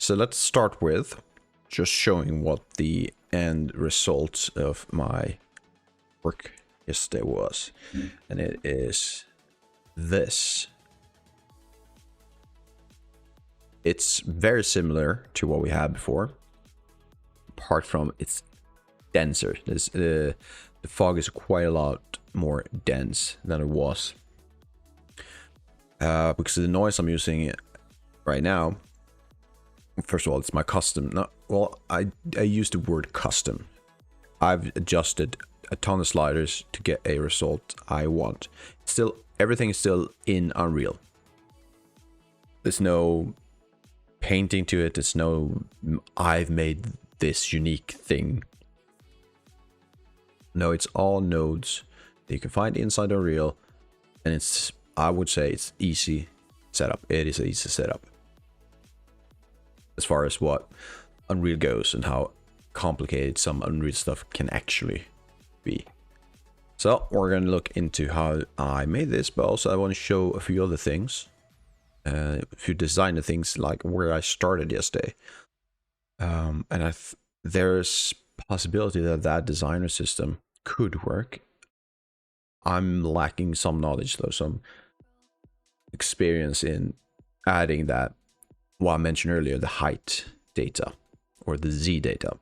So let's start with just showing what the end result of my work yesterday was. And it is this. It's very similar to what we had before, apart from it's denser. The fog is quite a lot more dense than it was. Because of the noise I'm using right now, first of all, it's my custom. I use the word custom. I've adjusted a ton of sliders to get a result I want. Still, everything is still in Unreal. There's no painting to it. There's no, I've made this unique thing. No, it's all nodes that you can find inside Unreal, and it's, I would say it's easy setup. It is an easy setup as far as what Unreal goes and how complicated some Unreal stuff can actually be. So we're going to look into how I made this, but also I want to show a few other things. A few designer things, like where I started yesterday. And there's possibility that that designer system could work. I'm lacking some knowledge though, some experience in adding that, what I mentioned earlier, the height data or the Z data.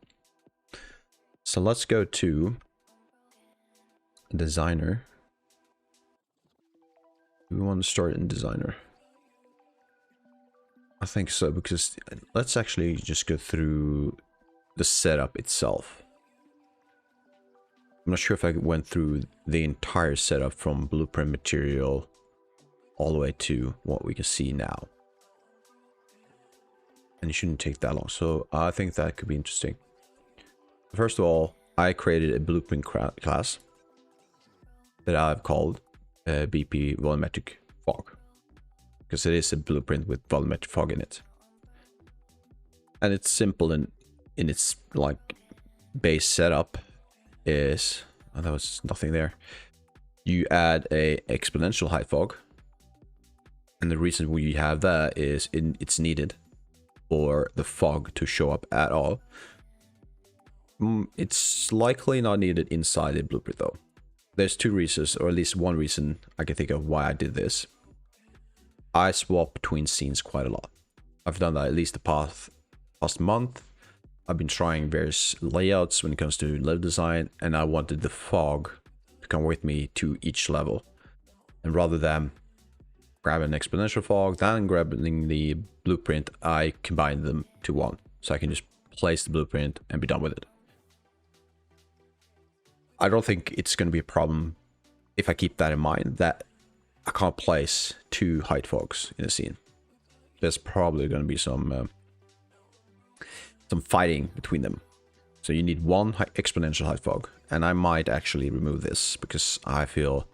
So let's go to designer. Do we want to start in designer? I think so, because let's actually just go through the setup itself. I'm not sure if I went through the entire setup from blueprint material all the way to what we can see now. And it shouldn't take that long, so I think that could be interesting. First of all, I created a blueprint class that I've called BP Volumetric Fog, because it is a blueprint with volumetric fog in it. And it's simple in its like base setup is, oh, there was nothing there. You add a exponential height fog, and the reason we have that is it's needed for the fog to show up at all. It's likely not needed inside the blueprint though. There's two reasons, or at least one reason I can think of why I did this. I swap between scenes quite a lot. I've done that at least the past month. I've been trying various layouts when it comes to level design, and I wanted the fog to come with me to each level. And rather than grab an exponential fog, then grabbing the blueprint, I combine them to one. So I can just place the blueprint and be done with it. I don't think it's going to be a problem if I keep that in mind, that I can't place two height fogs in a scene. There's probably going to be some fighting between them. So you need one exponential height fog, and I might actually remove this because I feel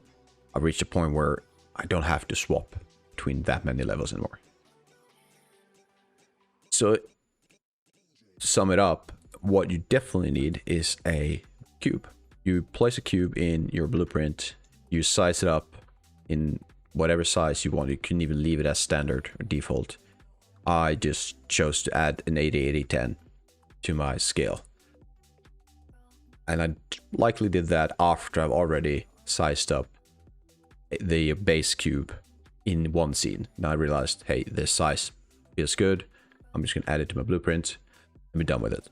I've reached a point where I don't have to swap between that many levels anymore. So to sum it up, what you definitely need is a cube. You place a cube in your blueprint, you size it up in whatever size you want. You can even leave it as standard or default. I just chose to add an 80-80-10 to my scale. And I likely did that after I've already sized up the base cube in one scene. Now I realized, hey, this size feels good. I'm just gonna add it to my blueprint and be done with it.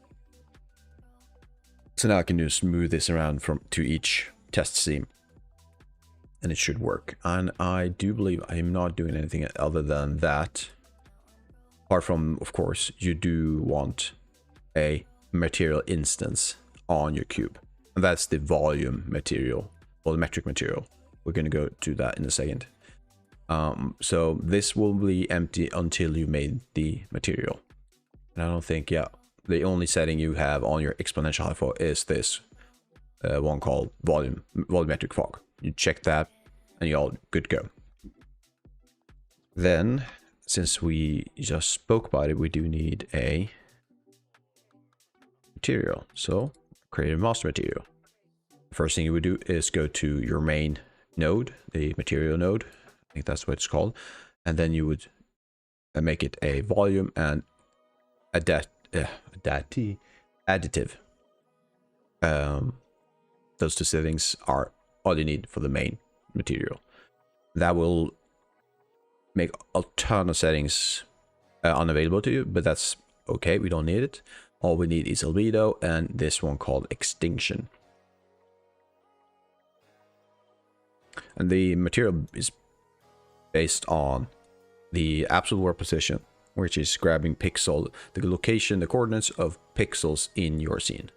So now I can just move this around to each test scene, and it should work. And I do believe I am not doing anything other than that. Apart from, of course, you do want a material instance on your cube, and that's the volume material, volumetric material. We're going to go to that in a second. So this will be empty until you made the material. And I don't think, yeah, the only setting you have on your exponential height fog is this one called volumetric fog. You check that and you're all good to go. Then, since we just spoke about it, we do need a material. So create a master material. First thing you would do is go to your main node, the material node. I think that's what it's called. And then you would make it a volume and additive. Those two settings are all you need for the main material. That will make a ton of settings unavailable to you, but that's okay, we don't need it. All we need is albedo and this one called extinction. And the material is based on the absolute warp position, which is grabbing pixel, the location, the coordinates of pixels in your scene.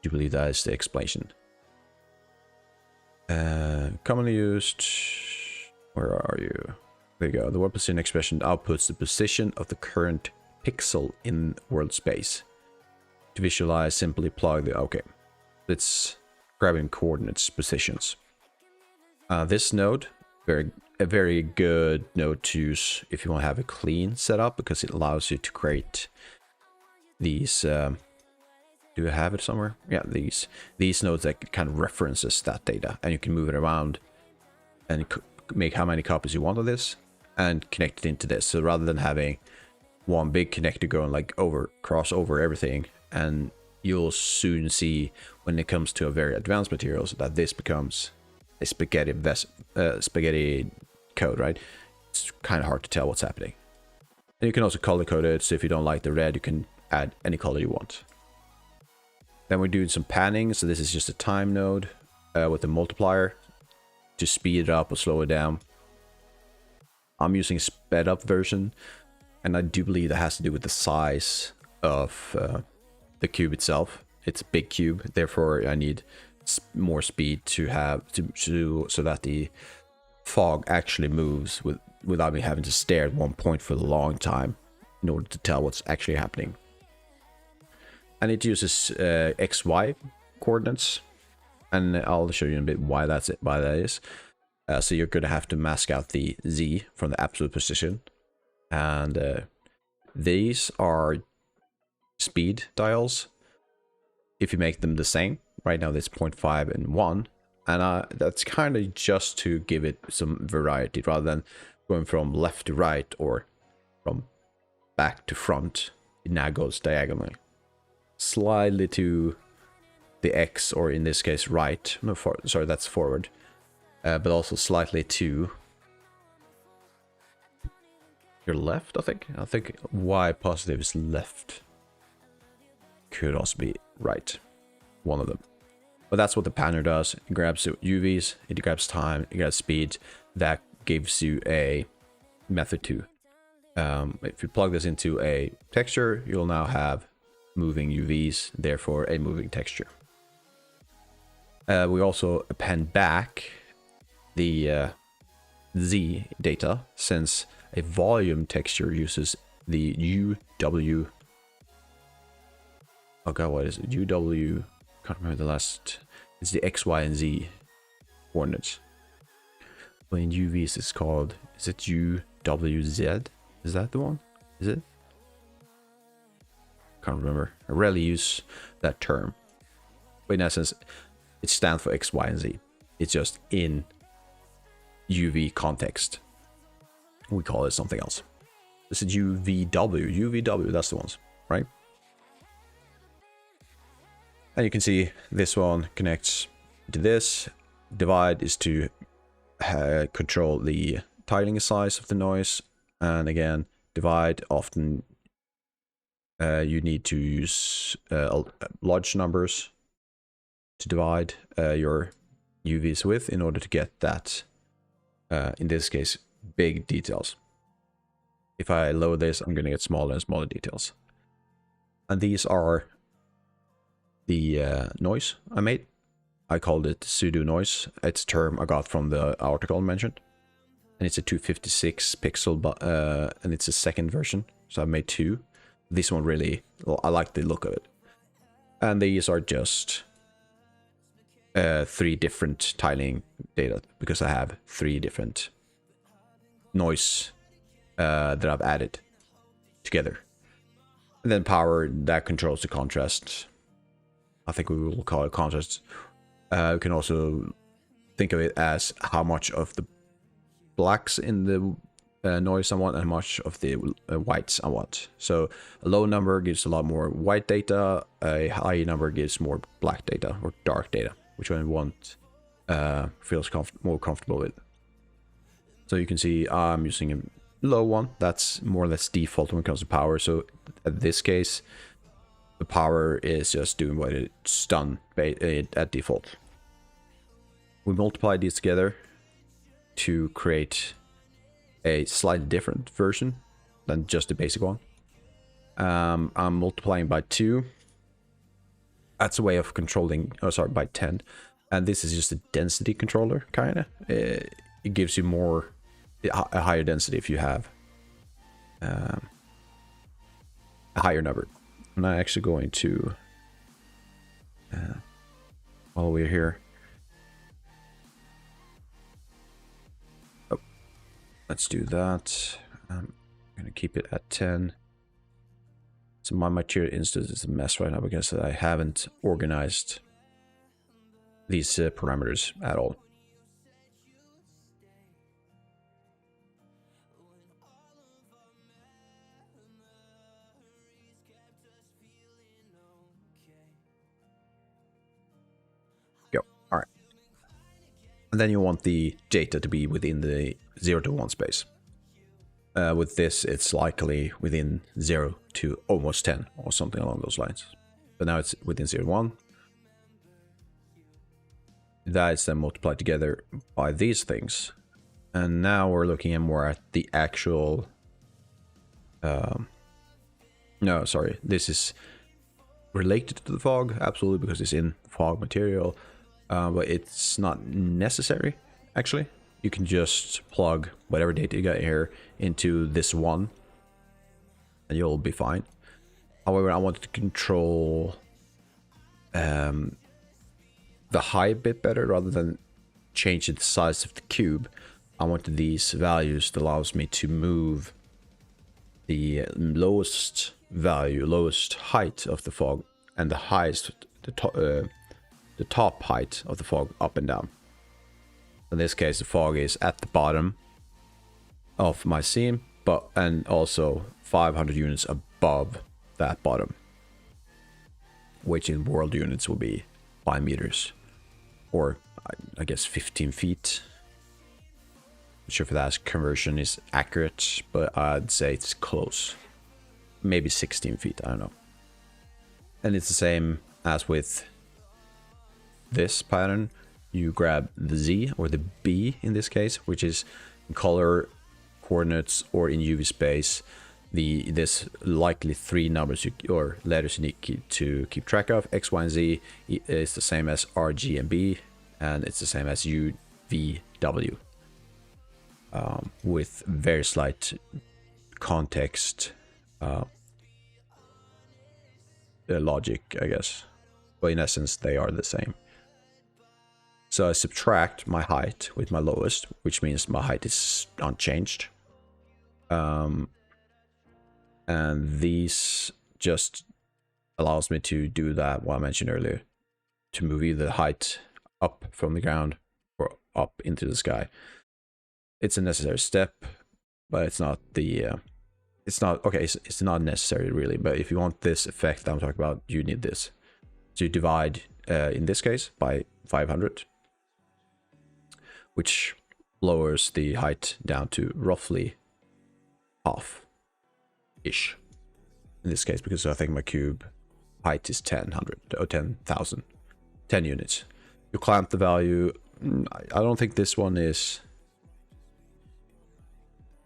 Do you believe that is the explanation? Commonly used, where are you? There you go. The warp position expression outputs the position of the current pixel in world space. To visualize, simply plug the, okay, it's grabbing coordinates, positions. This node, a very good node to use if you want to have a clean setup, because it allows you to create these, do I have it somewhere? Yeah, these nodes that kind of references that data, and you can move it around and make how many copies you want of this and connect it into this. So rather than having one big connector going like cross over everything, and you'll soon see when it comes to a very advanced materials that this becomes a spaghetti code, right? It's kind of hard to tell what's happening. And you can also color code it, so if you don't like the red, you can add any color you want. Then we're doing some panning, so this is just a time node with a multiplier to speed it up or slow it down. I'm using a sped up version, and I do believe that has to do with the size of the cube itself. It's a big cube, therefore I need more speed to have so that the fog actually moves without me having to stare at one point for a long time in order to tell what's actually happening. And it uses XY coordinates, and I'll show you in a bit why that is. So you're going to have to mask out the Z from the absolute position, and these are speed dials. If you make them the same, right now it's 0.5 and 1, and that's kind of just to give it some variety rather than going from left to right or from back to front. It now goes diagonally, slightly to the X, or in this case right, no, sorry, that's forward, but also slightly to your left. I think Y positive is left, could also be right, one of them. But that's what the panner does. It grabs UVs, it grabs time, it grabs speed. That gives you a method to. If you plug this into a texture, you'll now have moving UVs, therefore a moving texture. We also append back the Z data, since a volume texture uses the UW. Oh god, what is it? UW. Can't remember the last. It's the X, Y, and Z coordinates. But in UVs, it's called. Is it UWZ? Is that the one? Is it? Can't remember. I rarely use that term. But in essence, it stands for X, Y, and Z. It's just in UV context. We call it something else. This is UVW. UVW, that's the ones, right? And you can see this one connects to this. Divide is to control the tiling size of the noise. And again, divide, often you need to use large numbers to divide your UVs with in order to get that, in this case, big details. If I lower this, I'm going to get smaller and smaller details. And these are the noise I made. I called it pseudo noise. It's a term I got from the article I mentioned. And it's a 256 pixel, and it's a second version. So I made two. This one really, I like the look of it. And these are just 3 different tiling data, because I have 3 different noise that I've added together. And then power, that controls the contrast. I think we will call it contrast. You can also think of it as how much of the blacks in the noise I want and how much of the whites I want. So a low number gives a lot more white data, a high number gives more black data or dark data, which one I want feels more comfortable with. So you can see I'm using a low one. That's more or less default when it comes to power. So in this case, the power is just doing what it's done at default. We multiply these together to create a slightly different version than just the basic one. I'm multiplying by 2. That's a way of controlling, oh sorry, by 10. And this is just a density controller, kind of. It gives you more, a higher density if you have a higher number. I'm not actually going to, while we're here, let's do that. I'm going to keep it at 10. So my material instance is a mess right now because I haven't organized these parameters at all. Go. All right. And then you want the data to be within the 0 to 1 space. With this, it's likely within 0 to almost 10 or something along those lines. But now it's within 0 to 1. That is then multiplied together by these things. And now we're looking at more at the actual... no, sorry. This is related to the fog, absolutely, because it's in fog material. But it's not necessary, actually. You can just plug whatever data you got here into this one, and you'll be fine. However, I wanted to control the height a bit better rather than change the size of the cube. I wanted these values that allows me to move the lowest value, lowest height of the fog, and the highest, the top height of the fog up and down. In this case, the fog is at the bottom of my seam, and also 500 units above that bottom, which in world units will be 5 meters, or I guess 15 feet. Not sure if that conversion is accurate, but I'd say it's close. Maybe 16 feet, I don't know. And it's the same as with this pattern. You grab the Z or the B in this case, which is in color coordinates or in UV space. This likely 3 numbers or letters you need to keep track of. X, Y, and Z is the same as R, G, and B, and it's the same as U, V, W, with very slight context logic, I guess. But in essence, they are the same. So I subtract my height with my lowest, which means my height is unchanged. And these just allows me to do that, what I mentioned earlier, to move either the height up from the ground or up into the sky. It's a necessary step, but it's not the, it's not necessary really, but if you want this effect that I'm talking about, you need this. So you divide, in this case, by 500. Which lowers the height down to roughly half-ish. In this case, because I think my cube height is 10,000. 10 units. You clamp the value. I don't think this one is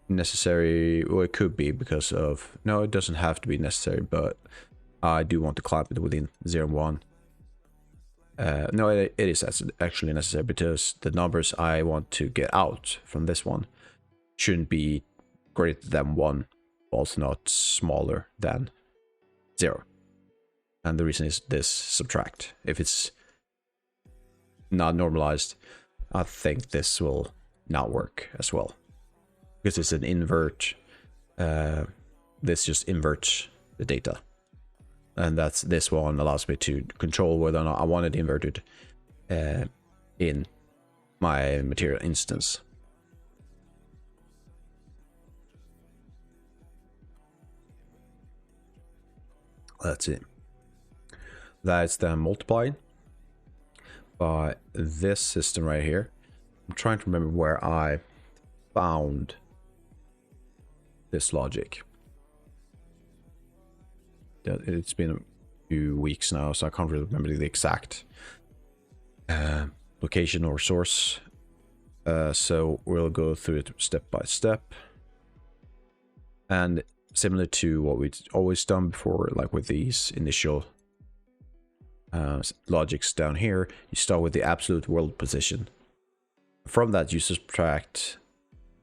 necessary. Well, it could be because of... No, it doesn't have to be necessary, but I do want to clamp it within 0 and 1. No, it is actually necessary because the numbers I want to get out from this one shouldn't be greater than 1, also not smaller than 0. And the reason is this subtract. If it's not normalized, I think this will not work as well. Because it's an invert, this just inverts the data. And that's this one allows me to control whether or not I want it inverted in my material instance. Let's see. That's then multiplied by this system right here. I'm trying to remember where I found this logic. It's been a few weeks now, so I can't really remember the exact location or source. So we'll go through it step by step. And similar to what we've always done before, like with these initial logics down here, you start with the absolute world position. From that, you subtract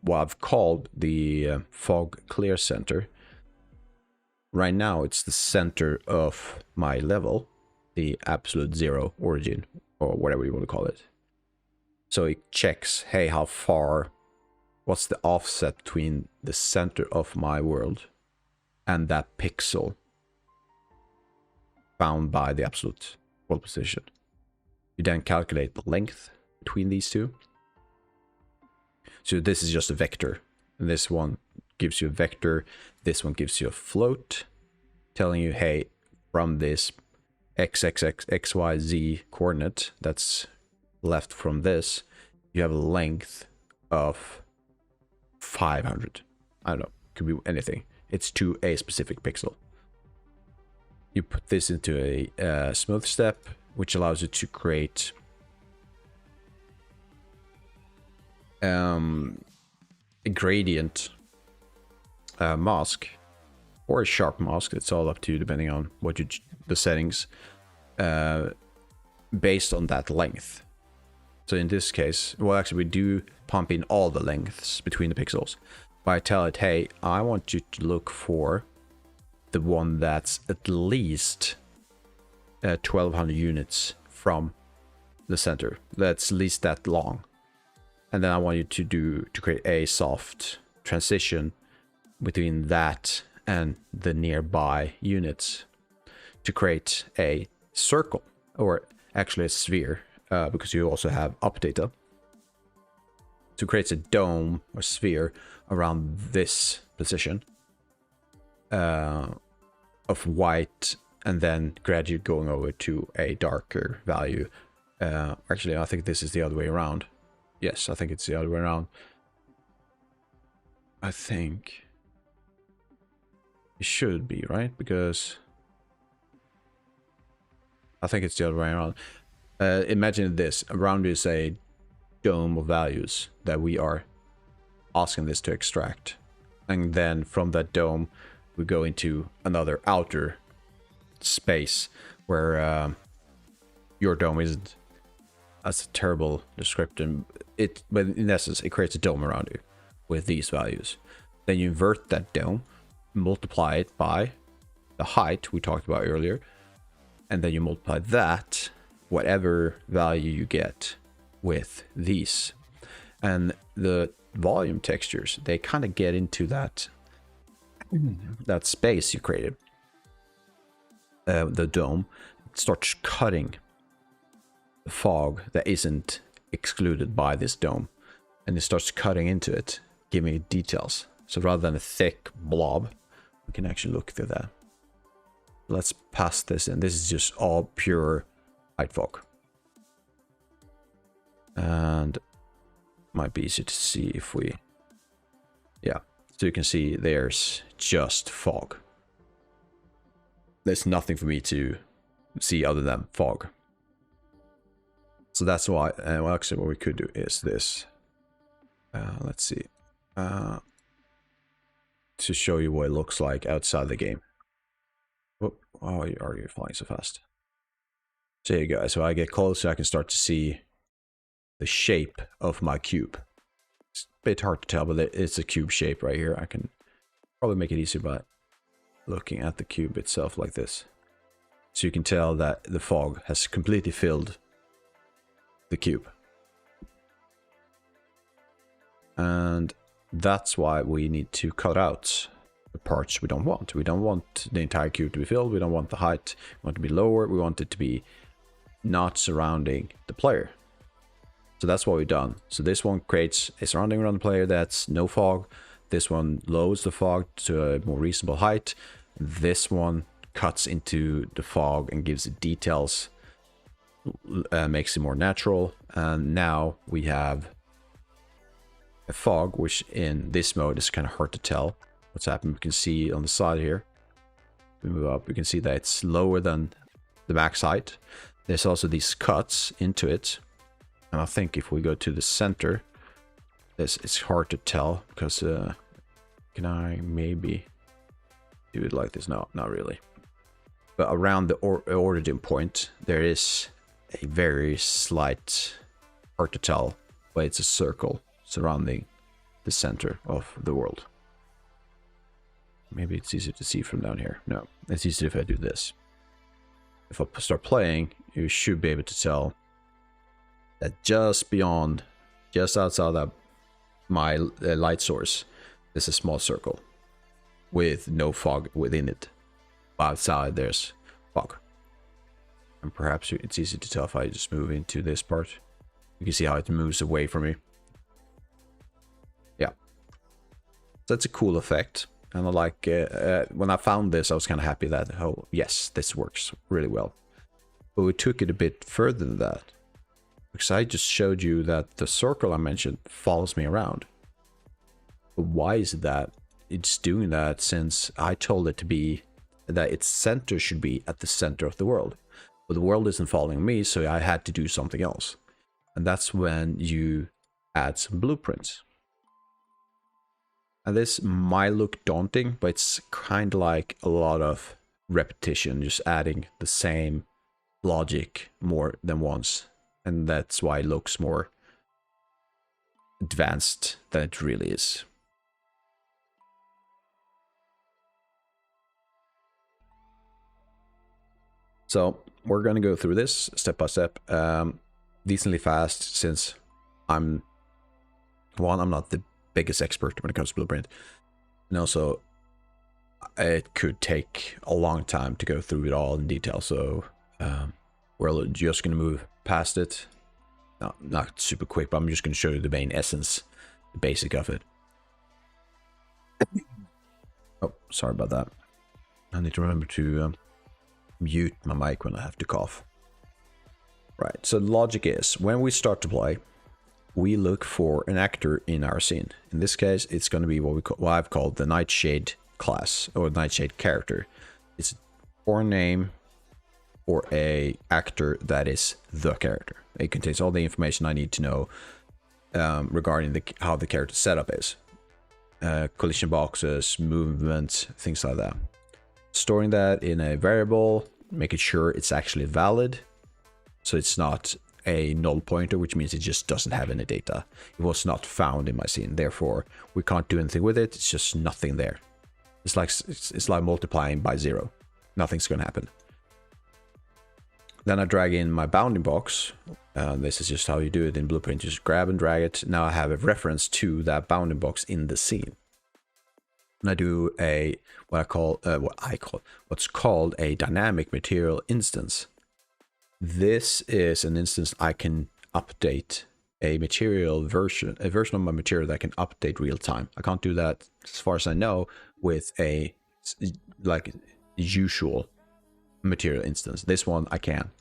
what I've called the fog clear center. Right now, it's the center of my level, the absolute zero origin, or whatever you want to call it. So it checks, hey, how far, what's the offset between the center of my world and that pixel bound by the absolute world position. You then calculate the length between these two. So this is just a vector. And this one gives you a vector. This one gives you a float, telling you, hey, from this XYZ coordinate that's left from this, you have a length of 500. I don't know, could be anything. It's to a specific pixel. You put this into a smooth step, which allows you to create a gradient mask or a sharp mask. It's all up to you depending on what the settings based on that length. So in this case, well, actually we do pump in all the lengths between the pixels. But I tell it, hey, I want you to look for the one that's at least 1200 units from the center. That's at least that long. And then I want you to create a soft transition between that and the nearby units to create a circle, or actually a sphere, because you also have up data. So it creates a dome or sphere around this position of white, and then gradually going over to a darker value. Actually, I think this is the other way around. Yes, I think it's the other way around. I think it should be, right? Because I think it's the other way around. Imagine this. Around is a dome of values that we are asking this to extract. And then from that dome, we go into another outer space where your dome isn't. That's a terrible description. But in essence, it creates a dome around you with these values. Then you invert that dome, multiply it by the height we talked about earlier, and then you multiply that, whatever value you get, with these. And the volume textures, they kind of get into that space you created. The dome starts cutting the fog that isn't excluded by this dome, and it starts cutting into it, giving it details. So rather than a thick blob, we can actually look through that. Let's pass this in. This is just all pure white fog, and might be easy to see if we, yeah, so you can see there's just fog. There's nothing for me to see other than fog. So that's why, well, actually what we could do is this. Let's see. To show you what it looks like outside the game. Whoop, oh, are you flying so fast? So here you go. So I get closer, I can start to see the shape of my cube. It's a bit hard to tell, but it's a cube shape right here. I can probably make it easier by looking at the cube itself like this. So you can tell that the fog has completely filled the cube. And that's why we need to cut out the parts we don't want. We don't want the entire cube to be filled. We don't want the height. We want it to be lower. We want it to be not surrounding the player. So that's what we've done. So this one creates a surrounding around the player that's no fog. This one lowers the fog to a more reasonable height. This one cuts into the fog and gives it details, makes it more natural. And now we have a fog, which in this mode is kind of hard to tell what's happening. We can see on the side here, we move up, we can see that it's lower than the max height. There's also these cuts into it, and I think if we go to the center, it's hard to tell because can I maybe do it like this? No, not really. But around the origin point, there is a very slight, hard to tell, but it's a circle surrounding the center of the world. Maybe it's easier to see from down here. No, it's easier if I do this. If I start playing, you should be able to tell that just beyond, just outside that my light source, there's a small circle with no fog within it. Outside there's fog. And perhaps it's easy to tell if I just move into this part. You can see how it moves away from me. Yeah. So that's a cool effect. And I like, when I found this, I was kind of happy that, oh yes, this works really well. But we took it a bit further than that. Because I just showed you that the circle I mentioned follows me around. But why is it that it's doing that, since I told it to be, that its center should be at the center of the world? But the world isn't following me, so I had to do something else. And that's when you add some blueprints. And this might look daunting, but it's kind of like a lot of repetition, just adding the same logic more than once. And that's why it looks more advanced than it really is. So we're going to go through this step by step, decently fast, since I'm not the biggest expert when it comes to blueprint, and also it could take a long time to go through it all in detail. So we're just going to move past it. No, not super quick, but I'm just going to show you the main essence, the basic of it. Oh, sorry about that. I need to remember to mute my mic when I have to cough. Right, so the logic is, when we start to play, we look for an actor in our scene. In this case, it's going to be what I've called the Nightshade class, or Nightshade character. It's a foreign name for a actor that is the character. It contains all the information I need to know regarding how the character setup is. Collision boxes, movement, things like that. Storing that in a variable, making sure it's actually valid, so it's not a null pointer, which means it just doesn't have any data. It was not found in my scene, therefore we can't do anything with it. It's just nothing there. It's like multiplying by 0. Nothing's gonna happen. Then I drag in my bounding box. This is just how you do it in Blueprint. Just grab and drag it. Now I have a reference to that bounding box in the scene. And I do what's called a dynamic material instance. This is an instance I can update a version of my material that can update real time. I can't do that, as far as I know, with a usual material instance. This one I can.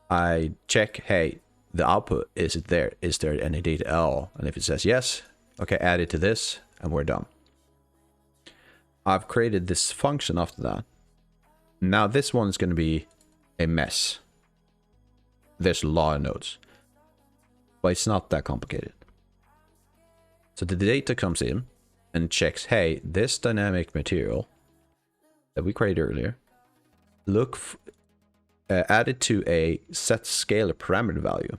I check, hey, the output, is there any data at all? And if it says yes, okay, add it to this, and we're done. I've created this function after that. Now this one is going to be a mess. There's a lot of nodes, but it's not that complicated. So the data comes in and checks, hey, this dynamic material that we created earlier, add it to a set scalar parameter value.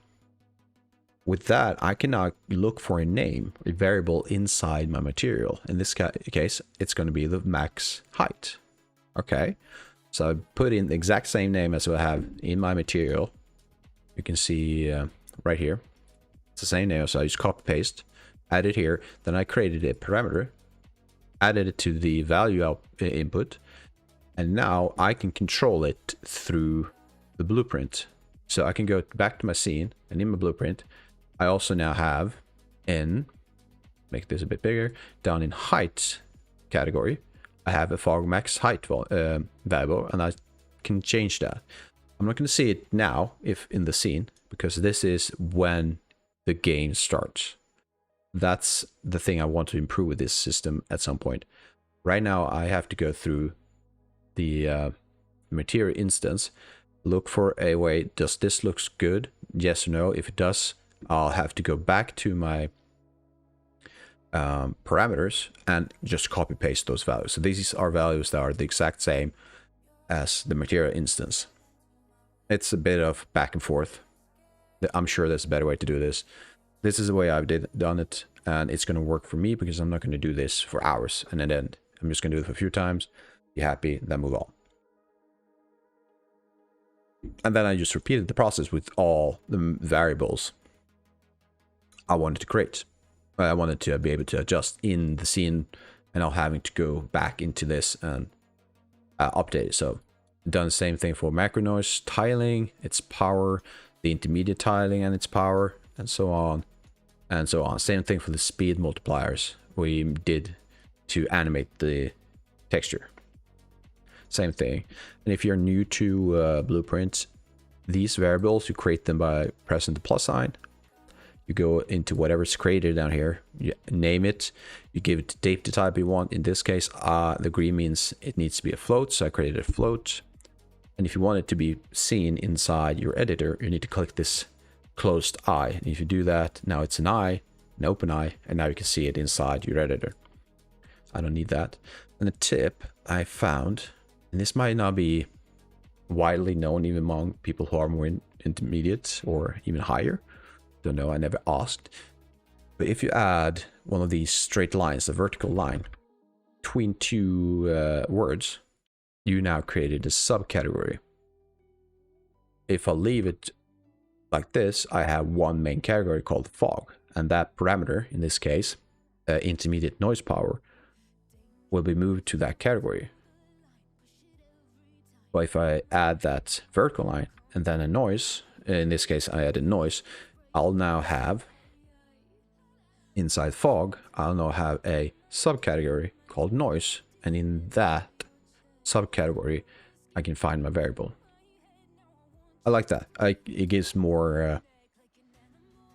With that, I can now look for a name, a variable inside my material. In this case, it's going to be the max height. Okay, so I put in the exact same name as I have in my material. You can see right here, it's the same name, so I just copy paste, add it here. Then I created a parameter, added it to the value input, and now I can control it through the blueprint. So I can go back to my scene, and in my blueprint, I also now have make this a bit bigger, down in height category, I have a fog max height variable, and I can change that. I'm not going to see it now if in the scene, because this is when the game starts. That's the thing I want to improve with this system at some point. Right now, I have to go through the material instance, look for a way, does this looks good? Yes or no? If it does, I'll have to go back to my parameters and just copy paste those values. So these are values that are the exact same as the material instance. It's a bit of back and forth. I'm sure there's a better way to do this. This is the way I've done it, and it's going to work for me because I'm not going to do this for hours and then I'm just going to do it for a few times, be happy, then move on. And then I just repeated the process with all the variables I wanted to create. I wanted to be able to adjust in the scene and not having to go back into this and update it. So done the same thing for macro noise tiling, its power, the intermediate tiling and its power, and so on and so on. Same thing for the speed multipliers we did to animate the texture. Same thing. And if you're new to Blueprint, these variables, you create them by pressing the plus sign. You go into whatever's created down here, you name it, you give it the type you want. In this case, the green means it needs to be a float, so I created a float. And if you want it to be seen inside your editor, you need to click this closed eye. And if you do that, now it's an eye, an open eye, and now you can see it inside your editor. I don't need that. And a tip I found, and this might not be widely known even among people who are more intermediate or even higher. Don't know, I never asked. But if you add one of these straight lines, a vertical line, between two words, you now created a subcategory. If I leave it like this, I have one main category called fog, and that parameter, in this case, intermediate noise power, will be moved to that category. But if I add that vertical line and then a noise, in this case I added noise, I'll now have, inside fog, I'll now have a subcategory called noise, and in that subcategory I can find my variable. I like that. It gives more,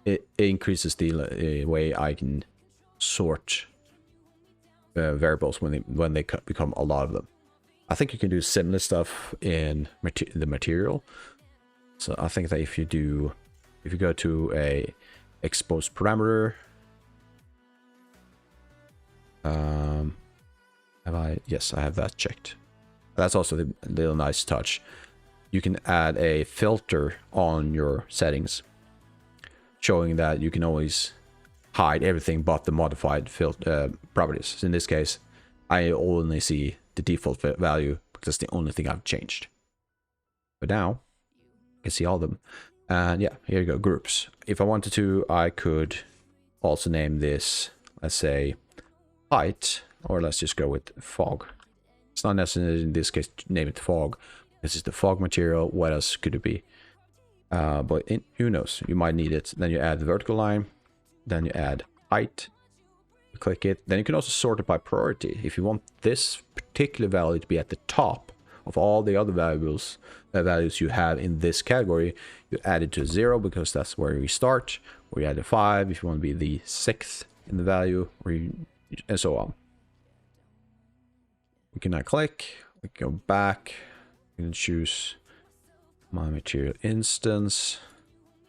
it increases the way I can sort variables when they become a lot of them. I think you can do similar stuff in the material. So I think that if you go to a expose parameter, yes, I have that checked. That's also the little nice touch. You can add a filter on your settings, showing that you can always hide everything but the modified properties. So in this case, I only see the default value because that's the only thing I've changed. But now you can see all of them. And yeah, here you go, groups. If I wanted to, I could also name this, let's say, height, or let's just go with fog. It's not necessary in this case to name it fog. This is the fog material. What else could it be? But who knows? You might need it. Then you add the vertical line. Then you add height. You click it. Then you can also sort it by priority. If you want this particular value to be at the top of all the other values you have in this category, you add it to 0 because that's where we start. Or you add a 5 if you want to be the 6th in the value, or and so on. We can now click. We can go back. We can choose my material instance,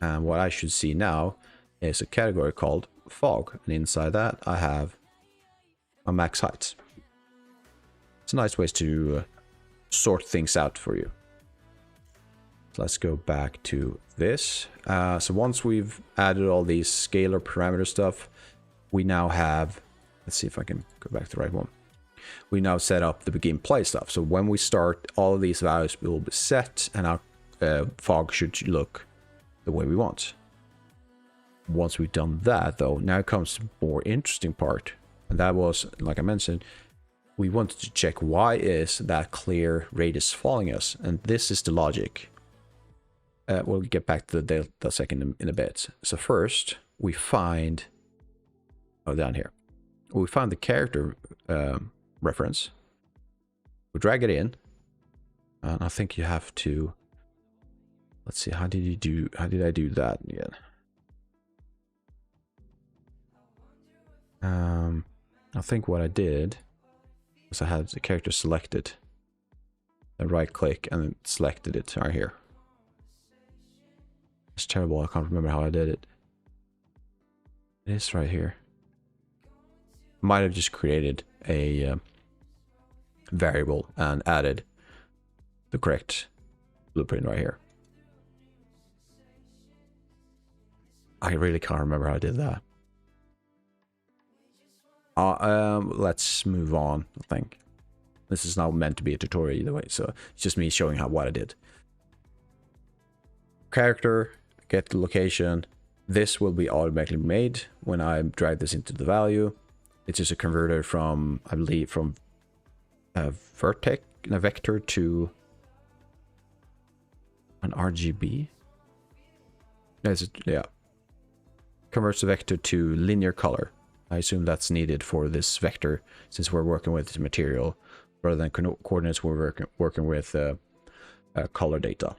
and what I should see now is a category called fog, and inside that I have my max height. It's a nice way to sort things out for you. So let's go back to this. So once we've added all these scalar parameter stuff, we now have, let's see if I can go back to the right one. We now set up the begin play stuff. So when we start, all of these values will be set, and our fog should look the way we want. Once we've done that, though, now comes the more interesting part, and that was, like I mentioned, we wanted to check why is that clear radius following us, and this is the logic. We'll get back to the delta second in a bit. So first we find, down here, we find the character reference, We drag it in, and I think you have to. Let's see, how did I do that again? I think what I did was I had the character selected, then right click and then selected it right here. It's terrible, I can't remember how I did it. It is right here. Might have just created a variable and added the correct blueprint right here. I really can't remember how I did that. Let's move on, I think. This is not meant to be a tutorial either way, so it's just me showing what I did. Character, get the location. This will be automatically made when I drag this into the value. It's just a converter from, I believe, from a vertex, a vector to an RGB. Yeah. Converts the vector to linear color. I assume that's needed for this vector since we're working with material rather than coordinates. We're working with color data.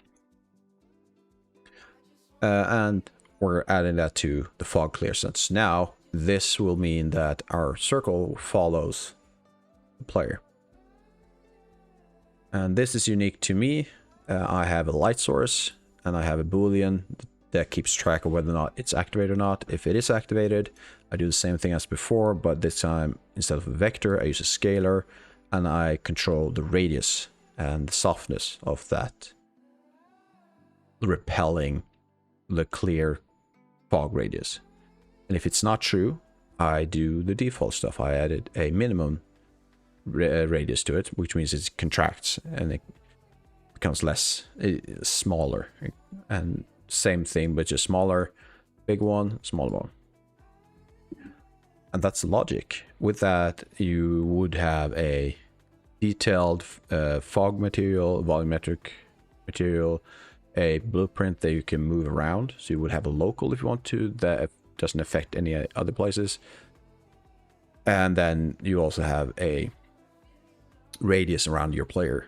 And we're adding that to the fog clear sense. Now, this will mean that our circle follows the player. And this is unique to me. I have a light source and I have a Boolean that keeps track of whether or not it's activated or not. If it is activated, I do the same thing as before, but this time instead of a vector, I use a scalar and I control the radius and the softness of that, repelling the clear fog radius. And if it's not true, I do the default stuff. I added a minimum radius to it, which means it contracts and it becomes less, smaller. And same thing, but just smaller, big one, smaller one. And that's the logic. With that, you would have a detailed fog material, volumetric material, a blueprint that you can move around. So you would have a local if you want to, that doesn't affect any other places. And then you also have a radius around your player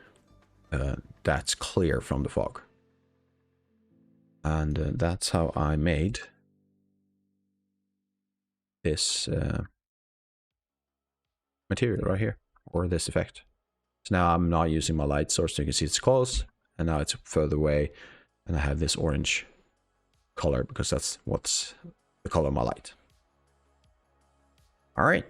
that's clear from the fog. And that's how I made this material right here, or this effect. So now I'm not using my light source, so you can see it's close, and now it's further away, and I have this orange color because that's what's the color of my light. All right.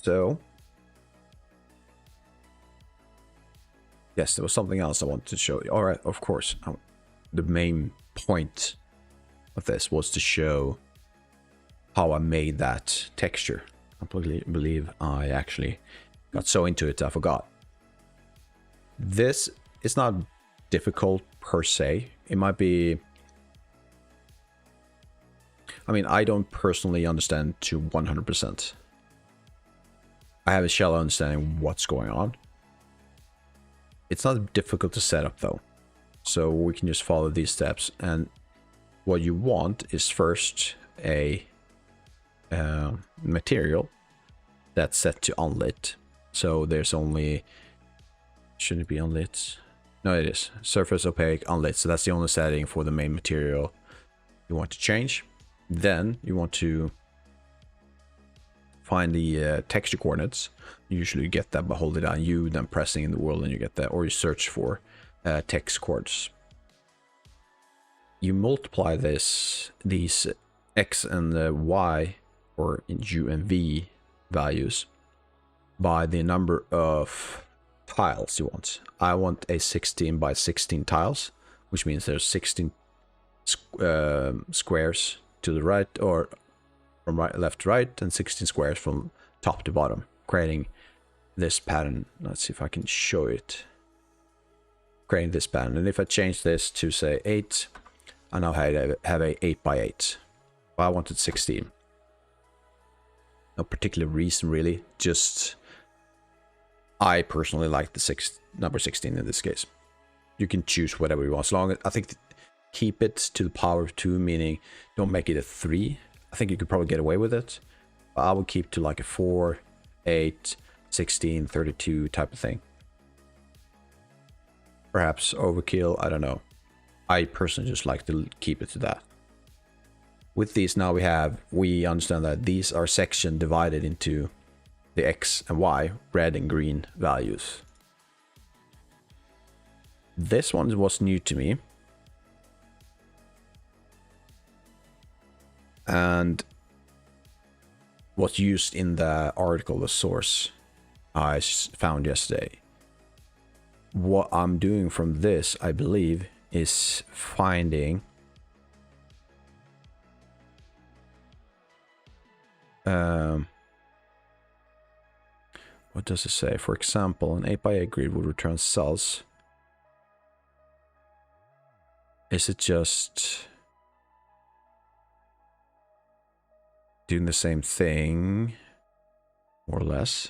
So, yes, there was something else I wanted to show you. All right, of course. The main point of this was to show how I made that texture. I believe I actually got so into it I forgot. This is not difficult per se. It might be... I mean, I don't personally understand to 100%. I have a shallow understanding of what's going on. It's not difficult to set up though. So we can just follow these steps, and what you want is first a material that's set to unlit. So there's only, shouldn't it be unlit? No, it is. Surface opaque unlit. So that's the only setting for the main material you want to change. Then you want to find the texture coordinates. You usually get that by holding down U, then pressing in the world, and you get that, or you search for text coordinates. You multiply these X and Y, or in U and V values, by the number of tiles you want. I want a 16 by 16 tiles, which means there's 16 squares to the right, or from left to right, and 16 squares from top to bottom, creating this pattern. Let's see if I can show it. Creating this pattern. And if I change this to say 8, I now have a 8 by 8. But I wanted 16. No particular reason really, just I personally like the number 16 in this case. You can choose whatever you want. As long as, I think, keep it to the power of 2, meaning don't make it a 3. I think you could probably get away with it. But I would keep to like a 4, 8, 16, 32 type of thing. Perhaps overkill, I don't know. I personally just like to keep it to that. With these now we understand that these are section divided into the X and Y, red and green values. This one was new to me. And was used in the article, the source I found yesterday. What I'm doing from this, I believe, is finding what does it say? For example, an 8x8 grid would return cells. Is it just doing the same thing, more or less?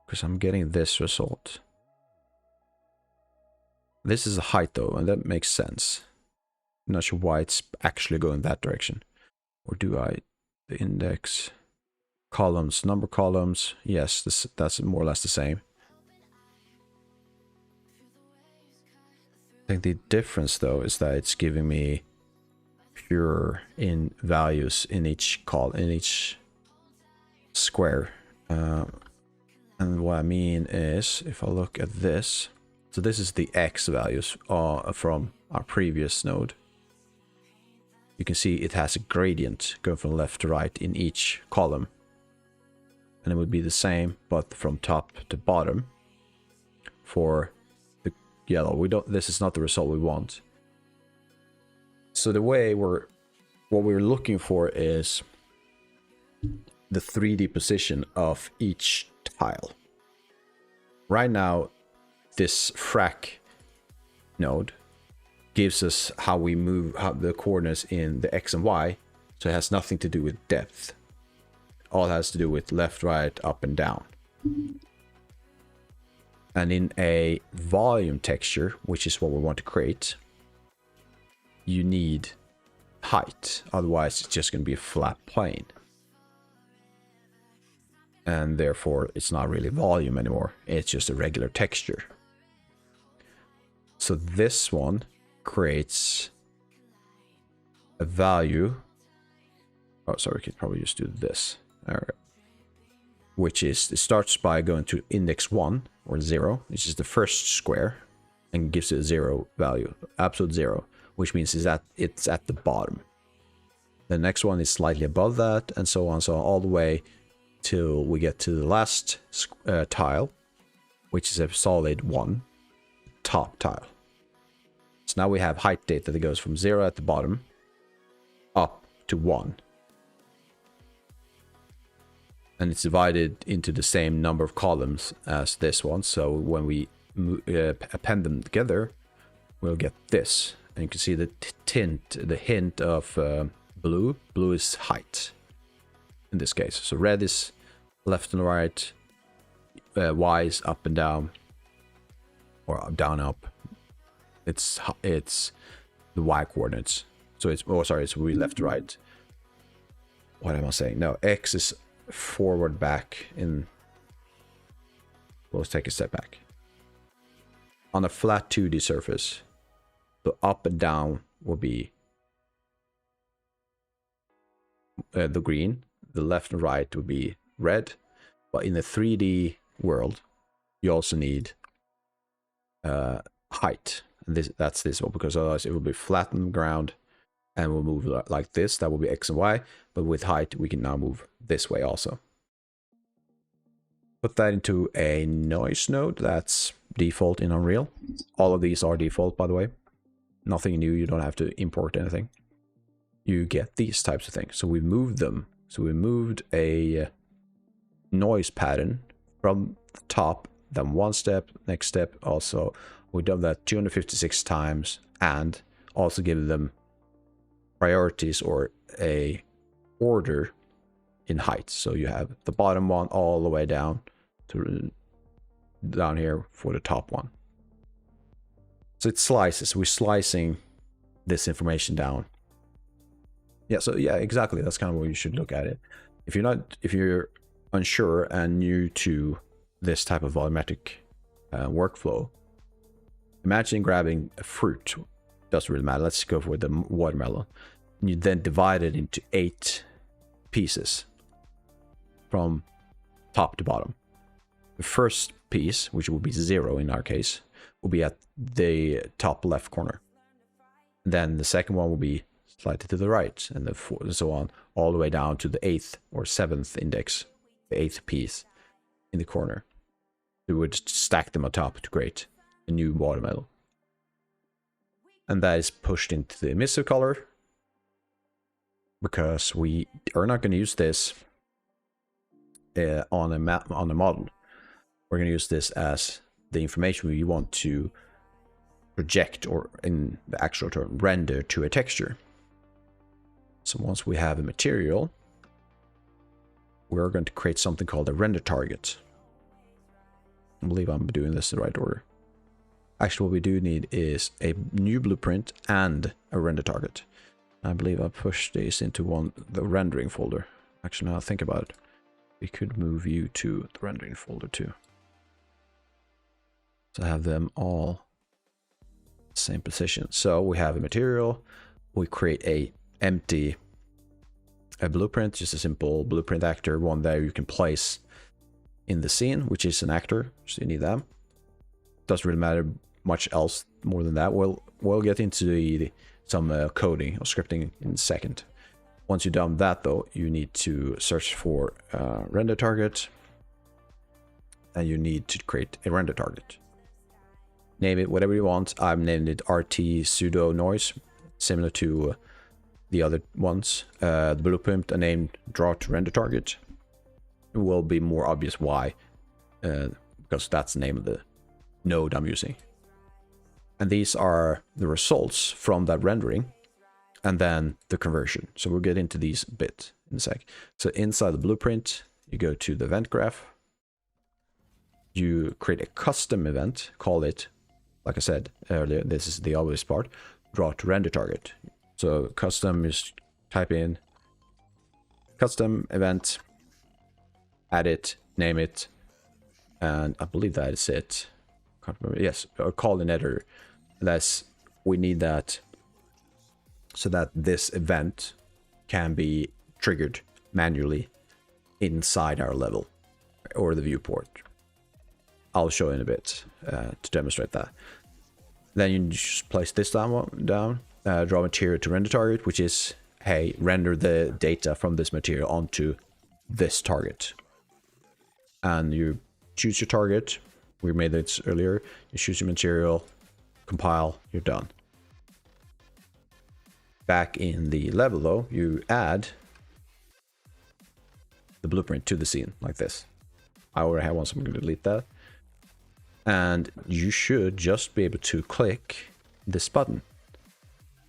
Because I'm getting this result. This is a height though, and that makes sense. I'm not sure why it's actually going that direction. Or do I? The index columns, number columns. Yes, that's more or less the same. I think the difference though is that it's giving me pure in values in each square. And what I mean is, if I look at this, so this is the X values from our previous node. You can see it has a gradient going from left to right in each column. And it would be the same, but from top to bottom for the yellow. This is not the result we want. So the way what we're looking for is the 3D position of each tile. Right now, this frac node gives us how we move the coordinates in the X and Y, so it has nothing to do with depth. All it has to do with left, right, up, and down. And in a volume texture, which is what we want to create, you need height. Otherwise, it's just going to be a flat plane. And therefore, it's not really volume anymore. It's just a regular texture. So this one creates a value. Oh, sorry, we could probably just do this. All right. Which is, it starts by going to index 1 or 0, which is the first square, and gives it a 0 value, absolute 0, which means it's at the bottom. The next one is slightly above that, and so on, all the way till we get to the last tile, which is a solid 1, top tile. So now we have height data that goes from 0 at the bottom up to 1. And it's divided into the same number of columns as this one. So when we append them together, we'll get this. And you can see the hint of blue. Blue is height in this case. So red is left and right. Y is up and down, or down up. It's the Y coordinates. So it's it's really left to right. What am I saying? No, X is forward, back. Let's take a step back. On a flat 2D surface, the up and down will be the green. The left and right will be red. But in the 3D world, you also need height. That's this one, because otherwise it will be flat on the ground and we'll move like this. That will be X and Y. But with height, we can now move this way also. Put that into a noise node. That's default in Unreal. All of these are default, by the way. Nothing new. You don't have to import anything. You get these types of things. So we moved them. So we moved a noise pattern from the top, then one step, next step. Also, we've done that 256 times, and also give them priorities or a order in height. So you have the bottom one all the way down to down here for the top one. So it slices. We're slicing this information down. Yeah, so yeah, exactly. That's kind of what you should look at it. If you're unsure and new to this type of volumetric workflow, imagine grabbing a fruit. Doesn't really matter. Let's go for the watermelon. And you then divide it into 8 pieces from top to bottom. The first piece, which will be 0 in our case, will be at the top left corner. Then the second one will be slightly to the right, and so on, all the way down to the 8th or 7th index, the 8th piece in the corner. We would stack them on top to create a new watermelon. And that is pushed into the emissive color, because we are not going to use this on a model. We're going to use this as the information we want to project, or in the actual term, render to a texture. So once we have a material, we're going to create something called a render target. I believe I'm doing this in the right order. Actually, what we do need is a new blueprint and a render target. I believe I pushed these into the rendering folder. Actually, now I think about it, we could move you to the rendering folder too. So have them all same position. So we have a material, we create a blueprint, just a simple blueprint actor, one that you can place in the scene, which is an actor, so you need that. Doesn't really matter much else more than that. We'll get into some coding or scripting in a second. Once you've done that though, you need to search for render target, and you need to create a render target. Name it whatever you want. I've named it RT pseudo noise, similar to the other ones. The blueprint I named draw to render target. It will be more obvious why, because that's the name of the node I'm using. And these are the results from that rendering, and then the conversion. So we'll get into these a bit in a sec. So inside the blueprint, you go to the event graph. You create a custom event, call it, like I said earlier, this is the obvious part, draw to render target. So custom, is type in custom event, add it, name it, and I believe that is it. Can't remember. Yes, call an editor. We need that so that this event can be triggered manually inside our level or the viewport. I'll show in a bit to demonstrate that. Then you just place this down, draw material to render target, which is, hey, render the data from this material onto this target. And you choose your target. We made this earlier. You choose your material, compile, you're done. Back in the level though, you add the blueprint to the scene like this. I already have one, so I'm going to delete that. And you should just be able to click this button.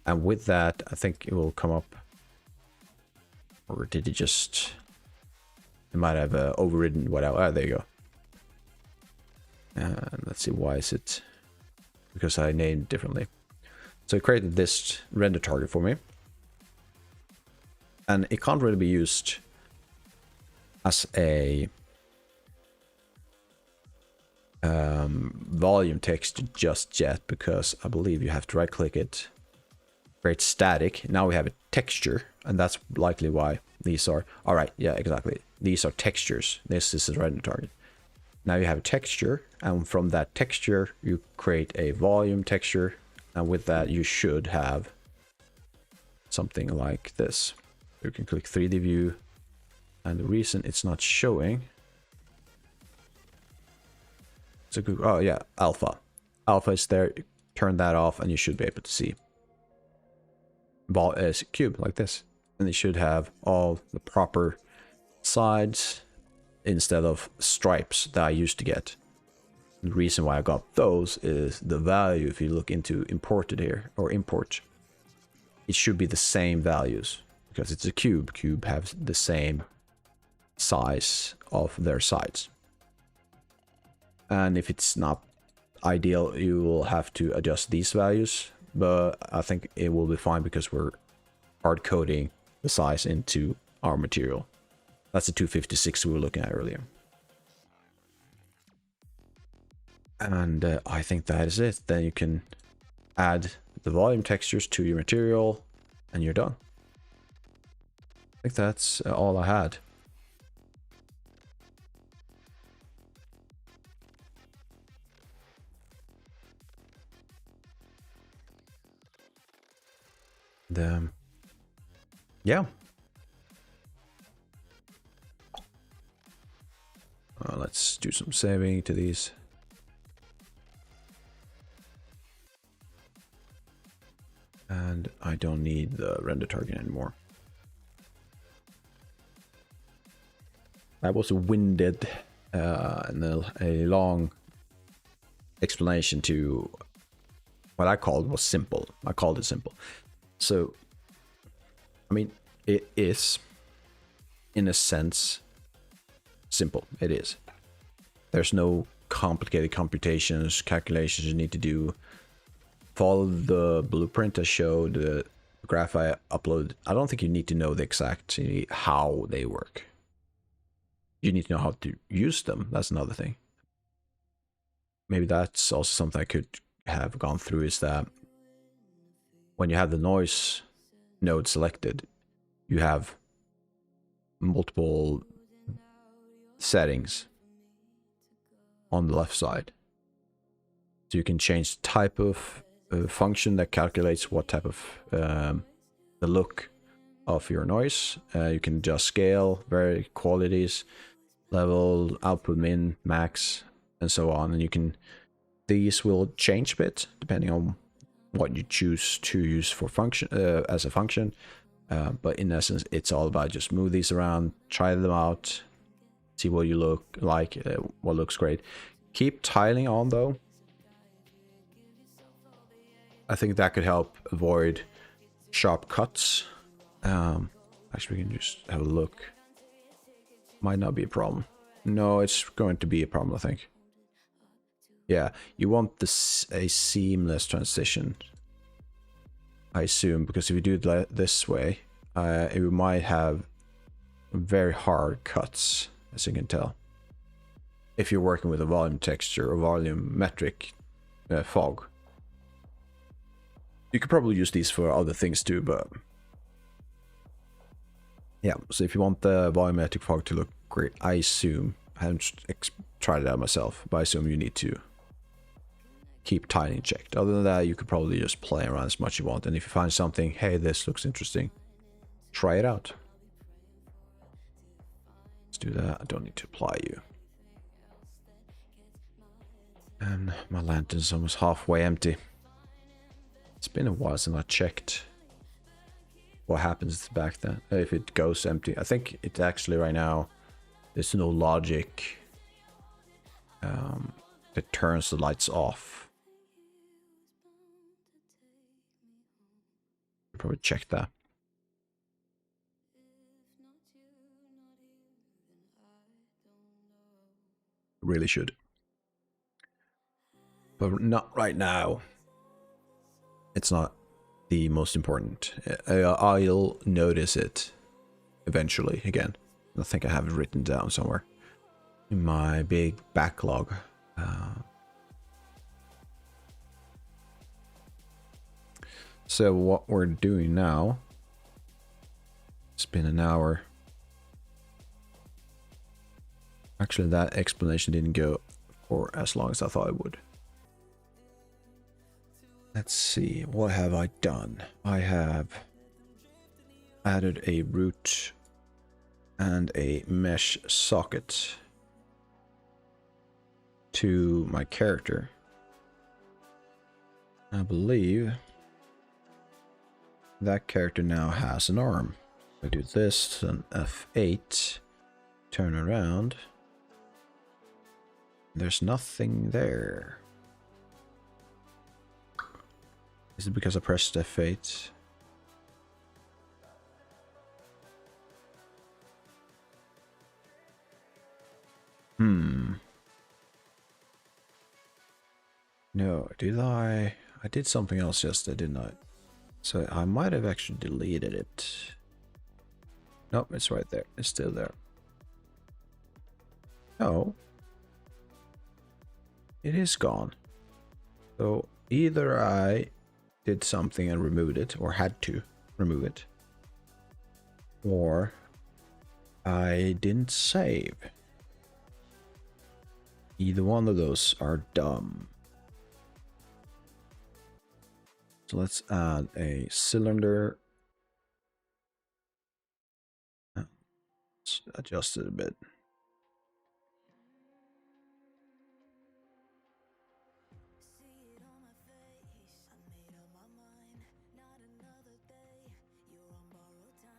And with that, I think it will come up. Or did it just... It might have overridden whatever. Ah, there you go. And let's see, why is it? Because I named it differently. So it created this render target for me. And it can't really be used as a volume text just yet, because I believe you have to right click it, create static. Now we have a texture, and that's likely why these are, all right, yeah, exactly, these are textures. This is a render target. Now you have a texture, and from that texture you create a volume texture, and with that you should have something like this. You can click 3D view, and the reason it's not showing, so oh yeah, alpha is there. Turn that off and you should be able to see as a cube like this, and it should have all the proper sides instead of stripes that I used to get. The reason why I got those is the value. If you look into imported here, or import, it should be the same values because it's a cube. Cube have the same size of their sides. And if it's not ideal, you will have to adjust these values, but I think it will be fine because we're hard coding the size into our material. That's the 256 we were looking at earlier. And I think that is it. Then you can add the volume textures to your material and you're done. I think that's all I had. Yeah. Let's do some saving to these. And I don't need the render target anymore. That was a winded and a long explanation to what I called was simple. I called it simple. So, I mean, it is, in a sense, simple. It is. There's no complicated computations, calculations you need to do. Follow the blueprint I showed, the graph I uploaded. I don't think you need to know the exact how they work. You need to know how to use them. That's another thing. Maybe that's also something I could have gone through, is that when you have the noise node selected, you have multiple settings on the left side. So you can change the type of function that calculates what type of the look of your noise. You can adjust scale, vary qualities, level, output, min, max, and so on. And you can, these will change a bit depending on what you choose to use for function as a function. But in essence, it's all about just move these around, try them out, see what you look like, what looks great. Keep tiling on though. I think that could help avoid sharp cuts. Actually, we can just have a look. Might not be a problem. No, it's going to be a problem, I think. Yeah, you want this a seamless transition, I assume, because if you do it this way, it might have very hard cuts, as you can tell. If you're working with a volume texture or volumetric fog. You could probably use these for other things too, but yeah, so if you want the volumetric fog to look great, I assume, I haven't tried it out myself, but I assume you need to keep tiling checked. Other than that, you could probably just play around as much as you want, and if you find something, hey, this looks interesting, try it out. Let's do that. I don't need to apply you. And my lantern's almost halfway empty. It's been a while since I checked what happens back then, if it goes empty. I think it actually right now, there's no logic that turns the lights off. Probably check that. Really should. But not right now. It's not the most important. I'll notice it eventually again. I think I have it written down somewhere in my big backlog. So what we're doing now, it's been an hour. Actually, that explanation didn't go for as long as I thought it would. Let's see, what have I done? I have added a root and a mesh socket to my character. I believe that character now has an arm. I do this, an F8, turn around. There's nothing there. Is it because I pressed F8? No, did I? I did something else yesterday, didn't I? So I might have actually deleted it. Nope, it's right there. It's still there. No. It is gone. So either I did something and removed it, or had to remove it, or I didn't save. Either one of those are dumb. So let's add a cylinder. Let's adjust it a bit.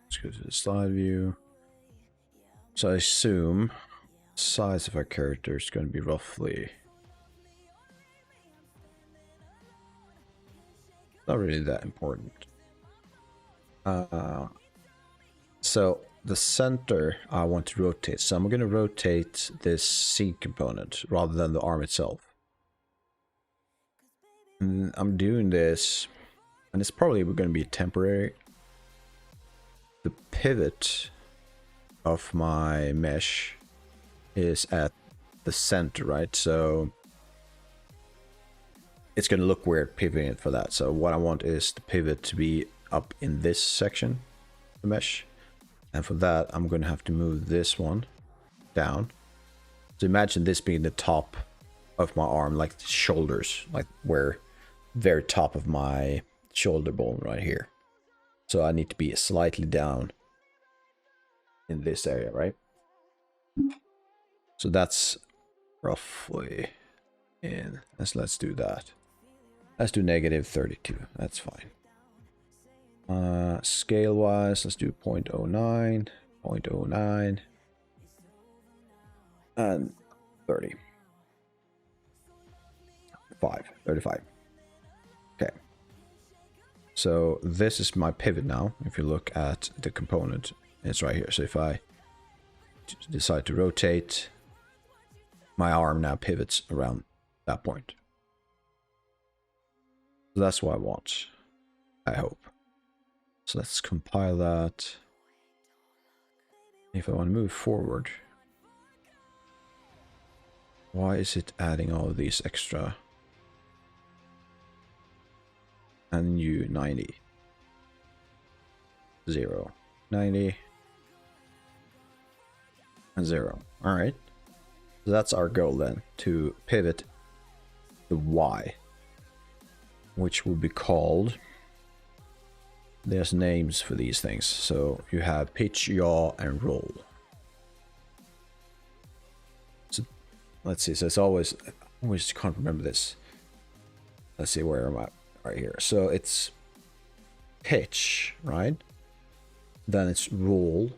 Let's go to the slide view. So I assume size of our character is going to be roughly not really that important. So the center I want to rotate. So I'm going to rotate this C component rather than the arm itself. And I'm doing this, and it's probably going to be temporary. The pivot of my mesh is at the center, right? So it's going to look weird pivoting it for that. So what I want is the pivot to be up in this section, the mesh. And for that, I'm going to have to move this one down. So imagine this being the top of my arm, like the shoulders, like where very top of my shoulder bone right here. So I need to be slightly down in this area, right? So that's roughly in. Let's do that. Let's do -32. That's fine. Scale wise, let's do 0.09, 0.09, and 30. 35. Okay. So this is my pivot now. If you look at the component, it's right here. So if I decide to rotate, my arm now pivots around that point. So that's what I want, I hope. So let's compile that. If I want to move forward, why is it adding all of these extra? And new 90. 0. 90. And 0. Alright. So that's our goal then, to pivot the Y, which will be called, there's names for these things. So you have pitch, yaw, and roll. So let's see. So it's always can't remember this. Let's see, where am I? Right here. So it's pitch, right? Then it's roll,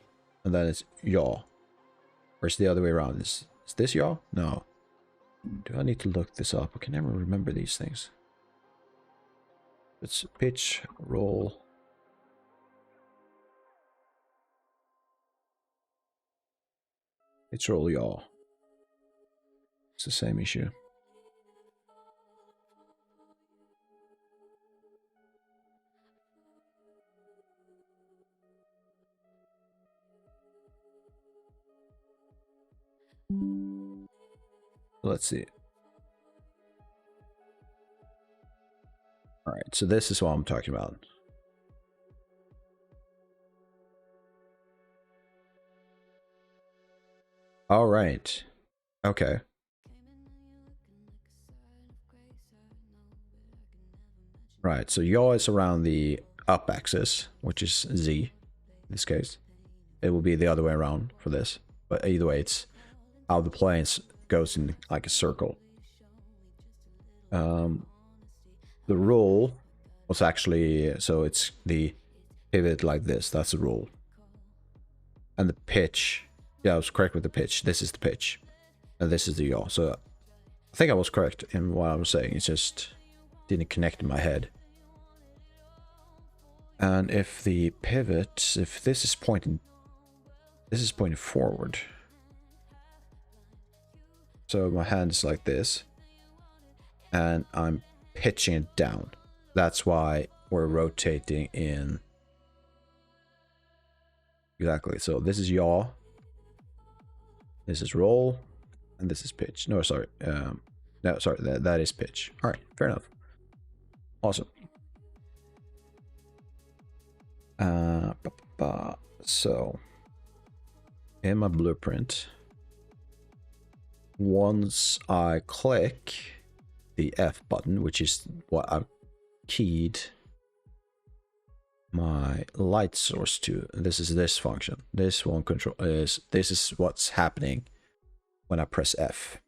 and then it's yaw. Or it's the other way around. Is this yaw? No. Do I need to look this up? I can never remember these things. It's pitch, roll. It's roll, yaw. It's the same issue. Let's see. All right, so this is what I'm talking about. All right. Okay. Right, so yaw is around the up axis, which is Z in this case. It will be the other way around for this. But either way, it's how the planes goes in like a circle. The roll was actually, so it's the pivot like this. That's the roll. And the pitch, yeah, I was correct with the pitch. This is the pitch. And this is the yaw. So I think I was correct in what I was saying. It just didn't connect in my head. And if the pivot, if this is pointing forward. So my hand is like this. and I'm pitching it down. That's why we're rotating in. Exactly. So this is yaw, this is roll, and this is pitch. No, sorry. No, sorry. That is pitch. All right, fair enough. Awesome. So in my blueprint, once I click the F button, which is what I've keyed my light source to, this is this function. This one control is, this is what's happening when I press F.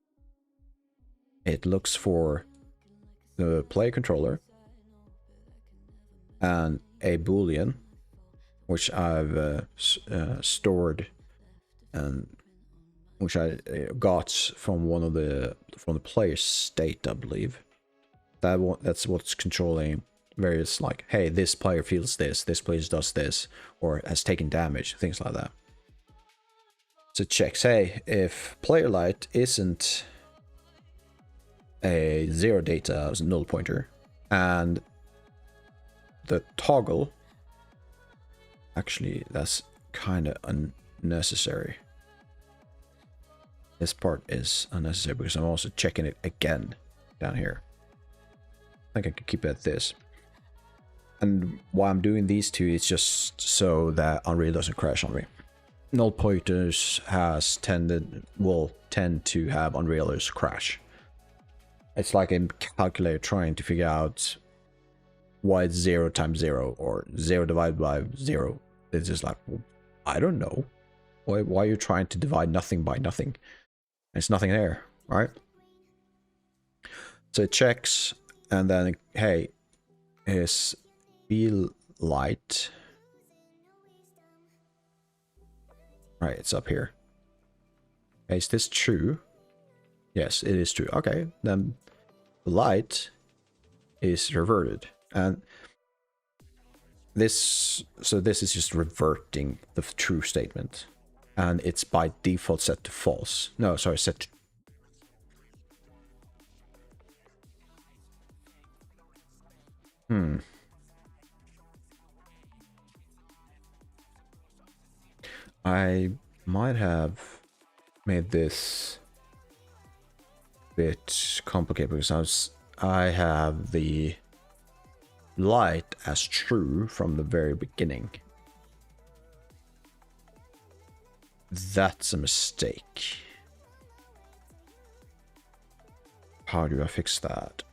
It looks for the player controller and a boolean, which I've stored, and which I got from one of the player's state, I believe. That's what's controlling various, like, hey, this player feels this player does this, or has taken damage, things like that. So it checks, hey, if player light isn't a 0 data null pointer, and the toggle, actually that's kind of unnecessary. This part is unnecessary because I'm also checking it again down here. I think I could keep it at this. And why I'm doing these two is just so that Unreal doesn't crash on me. Null pointers will tend to have Unrealers crash. It's like a calculator trying to figure out why it's 0 times 0 or 0 divided by 0. It's just like, well, I don't know. Why are you trying to divide nothing by nothing? There's nothing there, right? So it checks, and then, hey, is B light, right? It's up here. Okay, is this true? Yes, it is true. Okay, then the light is reverted, and this is just reverting the true statement, and it's by default set to false. No, sorry, set to... I might have made this a bit complicated because I have the light as true from the very beginning. That's a mistake. How do I fix that?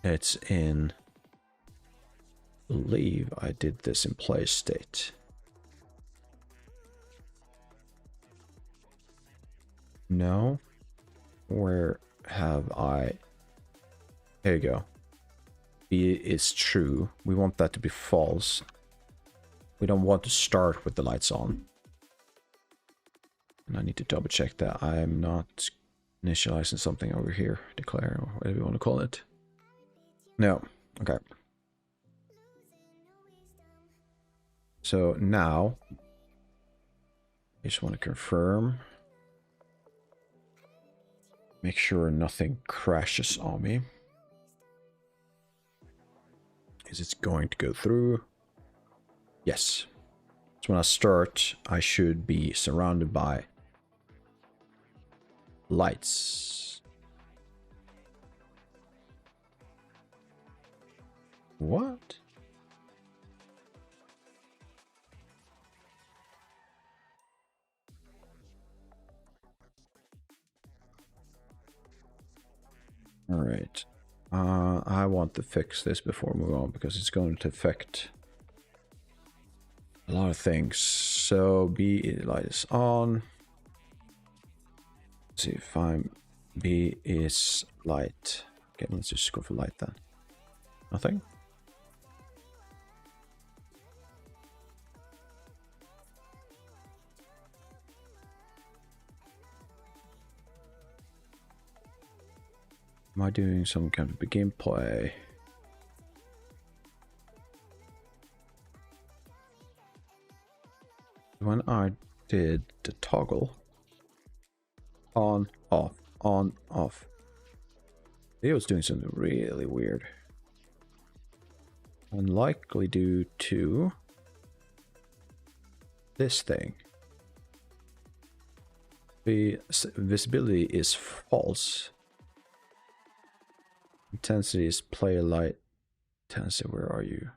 It's in... I believe I did this in play state. No. Where have I... There you go. B is true. We want that to be false. We don't want to start with the lights on. And I need to double check that I'm not initializing something over here. Declare, or whatever you want to call it. No. Okay. So now, I just want to confirm. Make sure nothing crashes on me. Is it going to go through? Yes. So when I start, I should be surrounded by lights. What? All right. I want to fix this before we move on because it's going to affect a lot of things. So B light is on. Let's see if B is light. Okay, let's just go for light then. Nothing. Am I doing some kind of begin play? When I did the toggle on, off, It was doing something really weird. Unlikely due to this thing. The visibility is false. Intensity is player light. Intensity, where are you?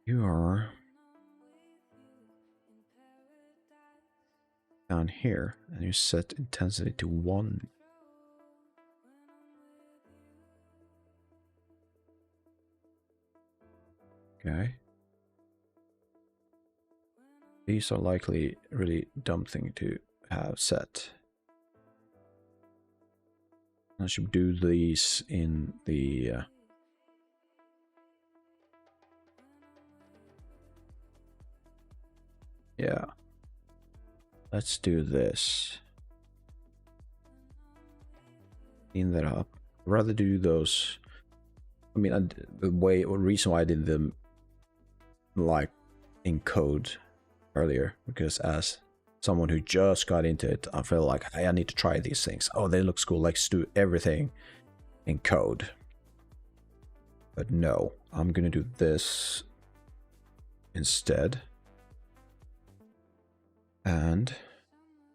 You are down here, and you set intensity to 1. Okay. These are likely really dumb thing to have set. I should do these in the yeah. Let's do this. Clean that up. I'd rather do those. I mean, the reason why I did them like in code earlier, because as someone who just got into it, I felt like, hey, I need to try these things. Oh, they look cool. Let's do everything in code. But no, I'm gonna do this instead. And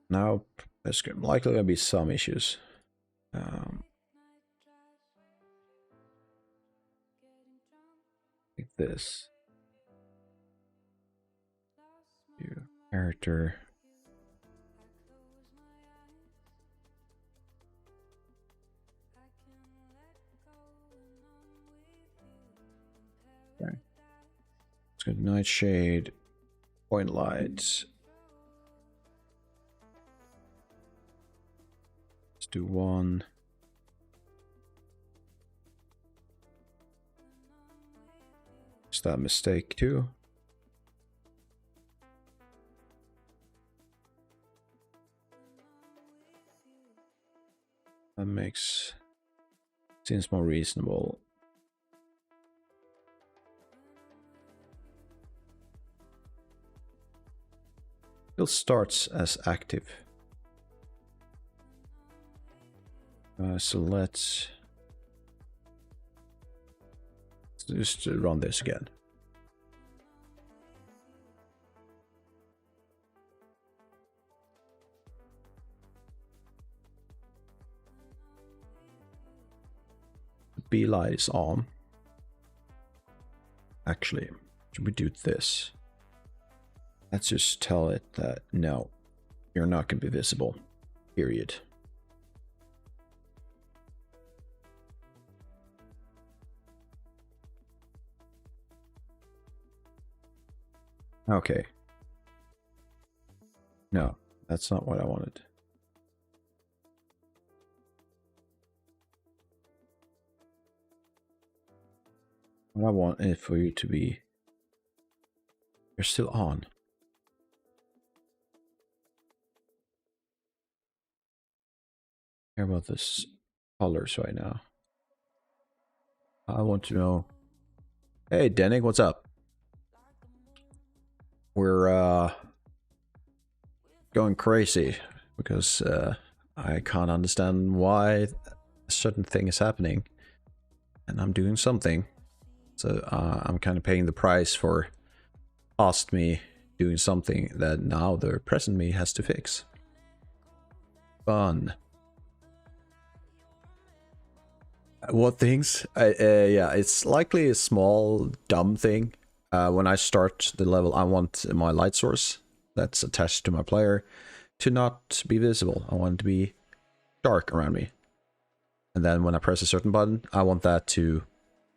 now there's likely gonna be some issues. Like this. View character. Okay. Let's go nightshade, point lights. Let's do 1. Is that mistake too? That seems more reasonable. Still starts as active. So let's just run this again. B light is on. Actually, should we do this? Let's just tell it that no, you're not going to be visible. Period. Okay. No, that's not what I wanted. What I want is for you to be... You're still on. Care about this colors right now. I want to know... Hey, Denning, what's up? We're going crazy because I can't understand why a certain thing is happening, and I'm doing something. So I'm kind of paying the price for past me doing something that now the present me has to fix. Fun. What things? Yeah, it's likely a small dumb thing. When I start the level, I want my light source that's attached to my player to not be visible. I want it to be dark around me. And then when I press a certain button, I want that to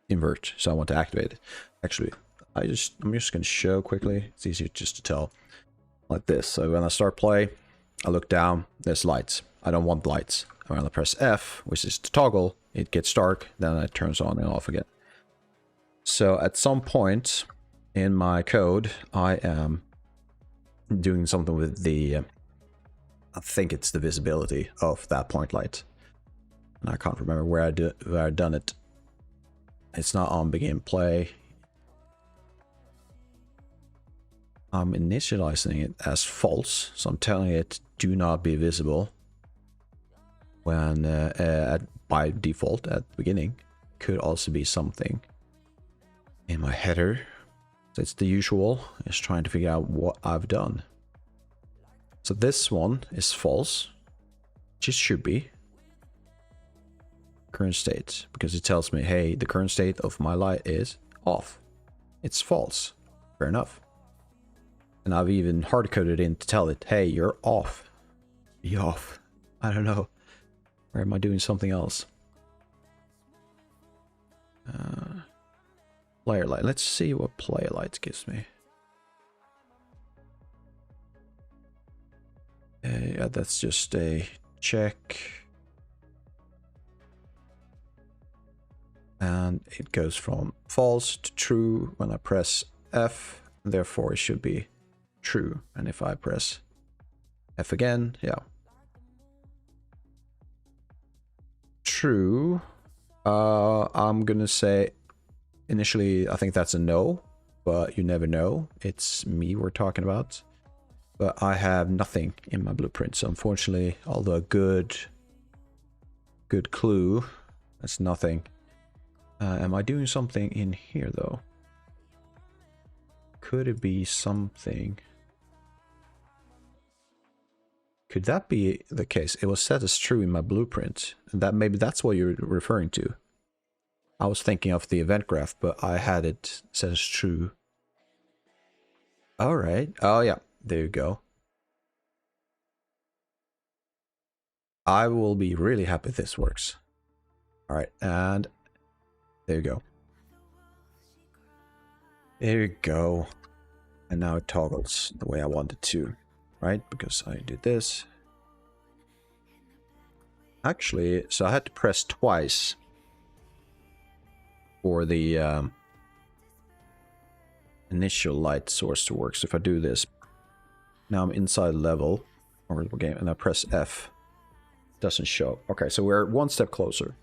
invert. So I want to activate it. Actually, I'm just going to show quickly. It's easier just to tell like this. So when I start play, I look down, there's lights. I don't want lights. When I press F, which is to toggle, it gets dark, then it turns on and off again. So at some point in my code, I am doing something with the, I think it's the visibility of that point light. And I can't remember where I've done it. It's not on begin play. I'm initializing it as false, so I'm telling it do not be visible when by default at the beginning. Could also be something in my header. So it's the usual, is trying to figure out what I've done. So this one is false, which it should be. Current state, because it tells me, hey, the current state of my light is off. It's false. Fair enough. And I've even hard-coded in to tell it, hey, you're off. Be off. I don't know. Or am I doing something else? Player light. Let's see what player light gives me. Yeah, that's just a check. And it goes from false to true when I press F. Therefore, it should be true. And if I press F again, yeah. True. I'm gonna say initially I think that's a no, but you never know. It's me we're talking about. But I have nothing in my blueprint, so unfortunately, although a good clue, that's nothing. Am I doing something in here though? Could it be something? Could that be the case? It was set as true in my blueprint, and that maybe that's what you're referring to. I was thinking of the event graph, but I had it set as true. All right. Oh yeah, there you go. I will be really happy if this works. All right, and there you go. There you go. And now it toggles the way I want it to, right? Because I did this. Actually, so I had to press twice for the initial light source to work. So if I do this, now I'm inside level or game, and I press F, it doesn't show. Okay, so we're one step closer.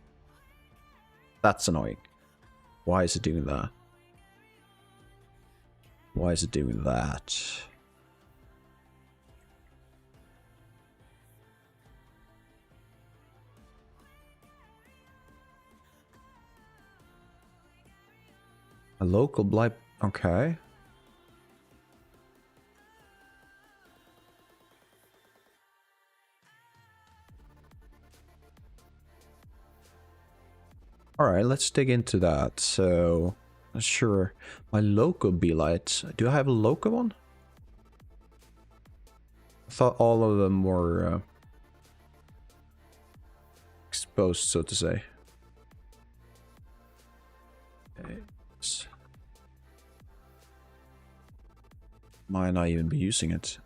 That's annoying. Why is it doing that? Why is it doing that? A local blight. Okay. All right, let's dig into that. So, sure, my local B-light. Do I have a local one? I thought all of them were exposed, so to say. Okay. Might not even be using it.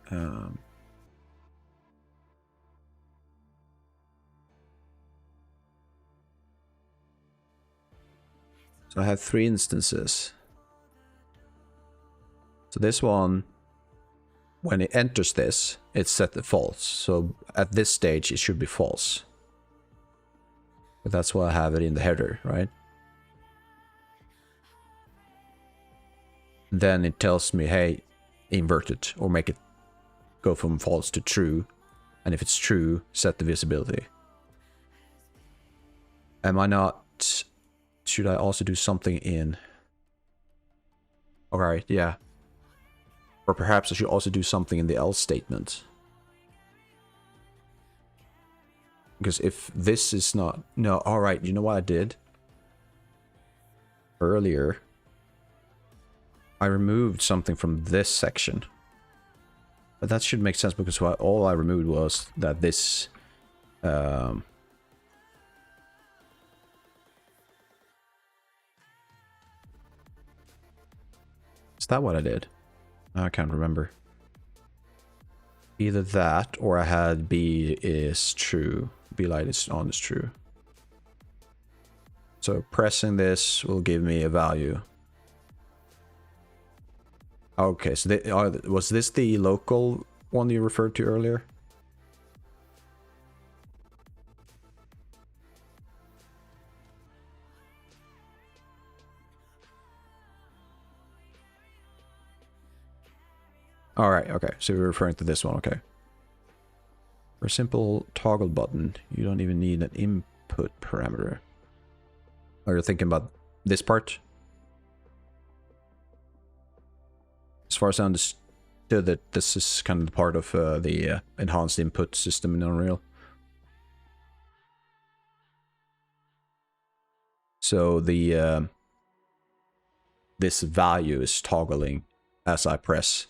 So I have 3 instances. So this one, when it enters this, it's set to false. So at this stage, it should be false. But that's why I have it in the header, right? Then it tells me, hey, invert it or make it go from false to true. And if it's true, set the visibility. Am I not... Should I also do something in... Alright, yeah. Or perhaps I should also do something in the else statement. Because if this is not... No, alright, you know what I did? Earlier, I removed something from this section. But that should make sense because all I removed was that this... Is that what I did? I can't remember. Either that or I had B is true. B light is on is true. So pressing this will give me a value. Okay, so was this the local one you referred to earlier? All right, okay. So we're referring to this one, okay. For a simple toggle button, you don't even need an input parameter. Are you thinking about this part? As far as I understood that this is kind of the part of the enhanced input system in Unreal. So the this value is toggling as I press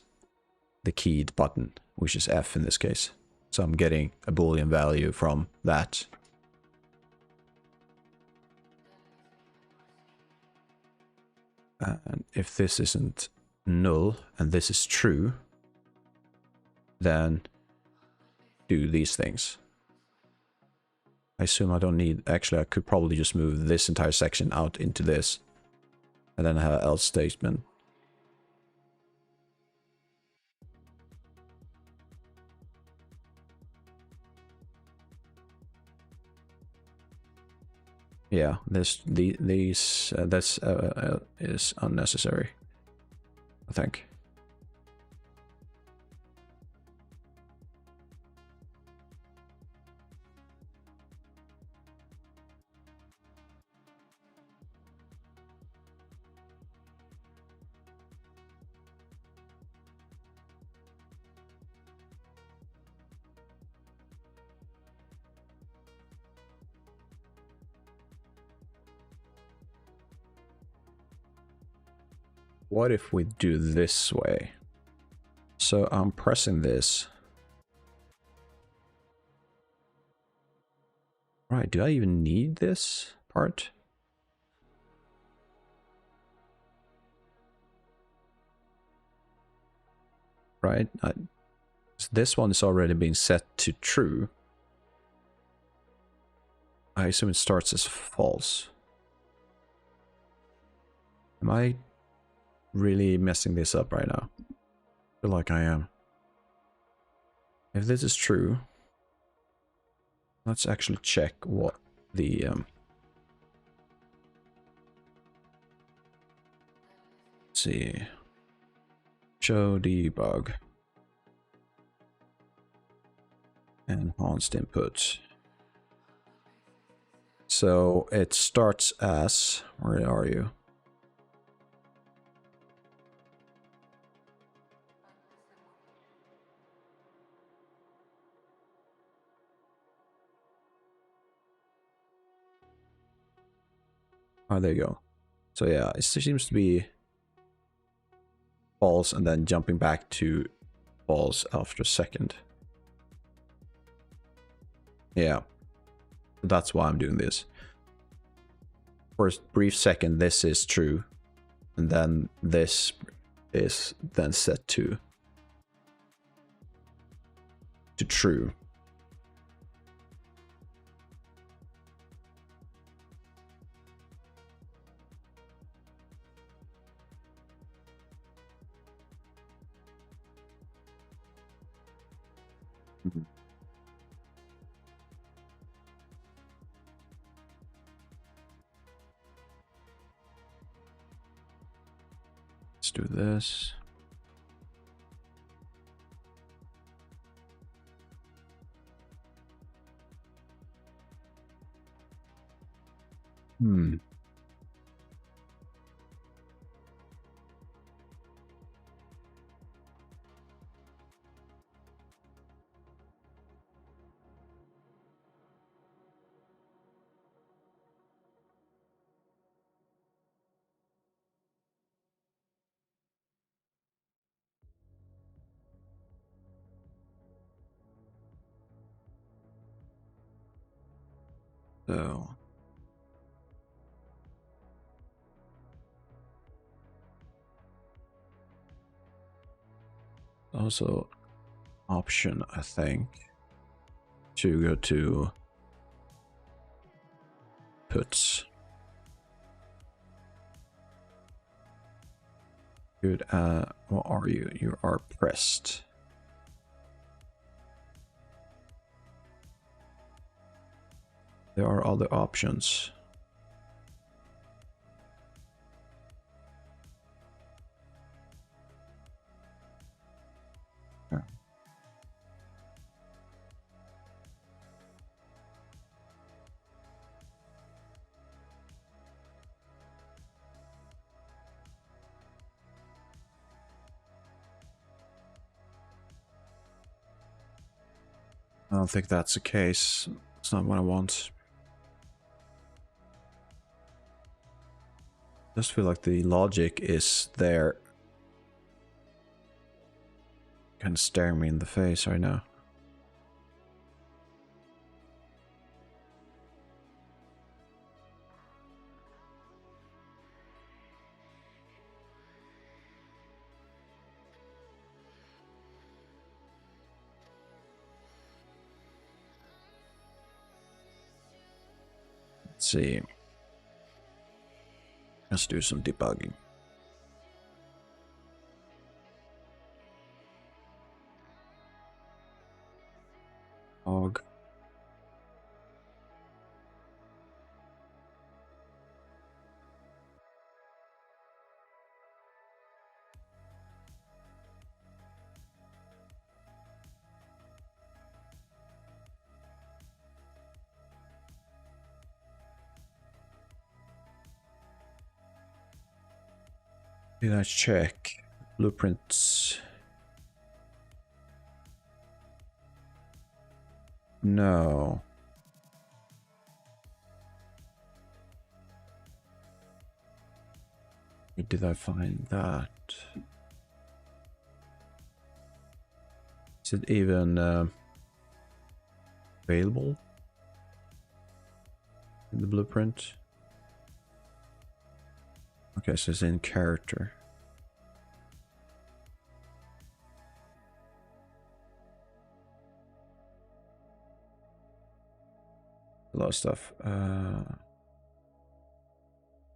the keyed button, which is F in this case. So I'm getting a Boolean value from that. And if this isn't null and this is true, then do these things. I assume I don't need, actually I could probably just move this entire section out into this and then have an else statement. Yeah, this is unnecessary, I think. What if we do this way? So I'm pressing this. Right, do I even need this part? Right, this one is already being set to true. I assume it starts as false. Am I really messing this up right now? I feel like I am. If this is true, let's actually check what the let's see. Show debug. Enhanced input. So it starts as, where are you? Oh, there you go. So yeah, it seems to be false and then jumping back to false after a second. Yeah, that's why I'm doing this. For a brief second, this is true, and then this is then set to true. Mm-hmm. Let's do this. So also option, I think, to go to puts. Good. What are you? You are pressed. There are other options. I don't think that's the case. It's not what I want. I just feel like the logic is there. Kind of staring me in the face right now. Let's see. Let's do some debugging. Fog. Did I check blueprints? No. Where did I find that? Is it even available in the blueprint? Okay, so it's in character. A lot of stuff.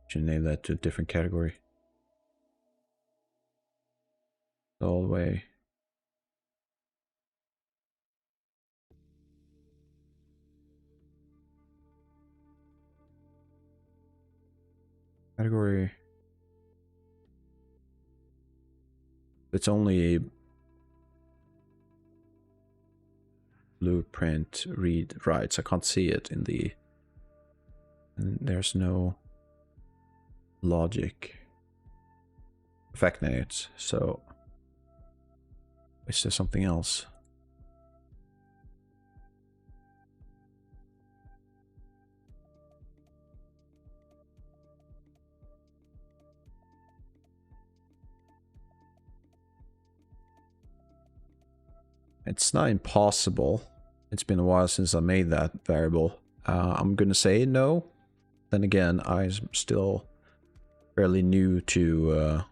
Should name that to a different category. All the way. Category. It's only blueprint read writes. I can't see it in the. And there's no logic effect notes. So is there something else? It's not impossible. It's been a while since I made that variable. I'm gonna say no. Then again, I'm still fairly new to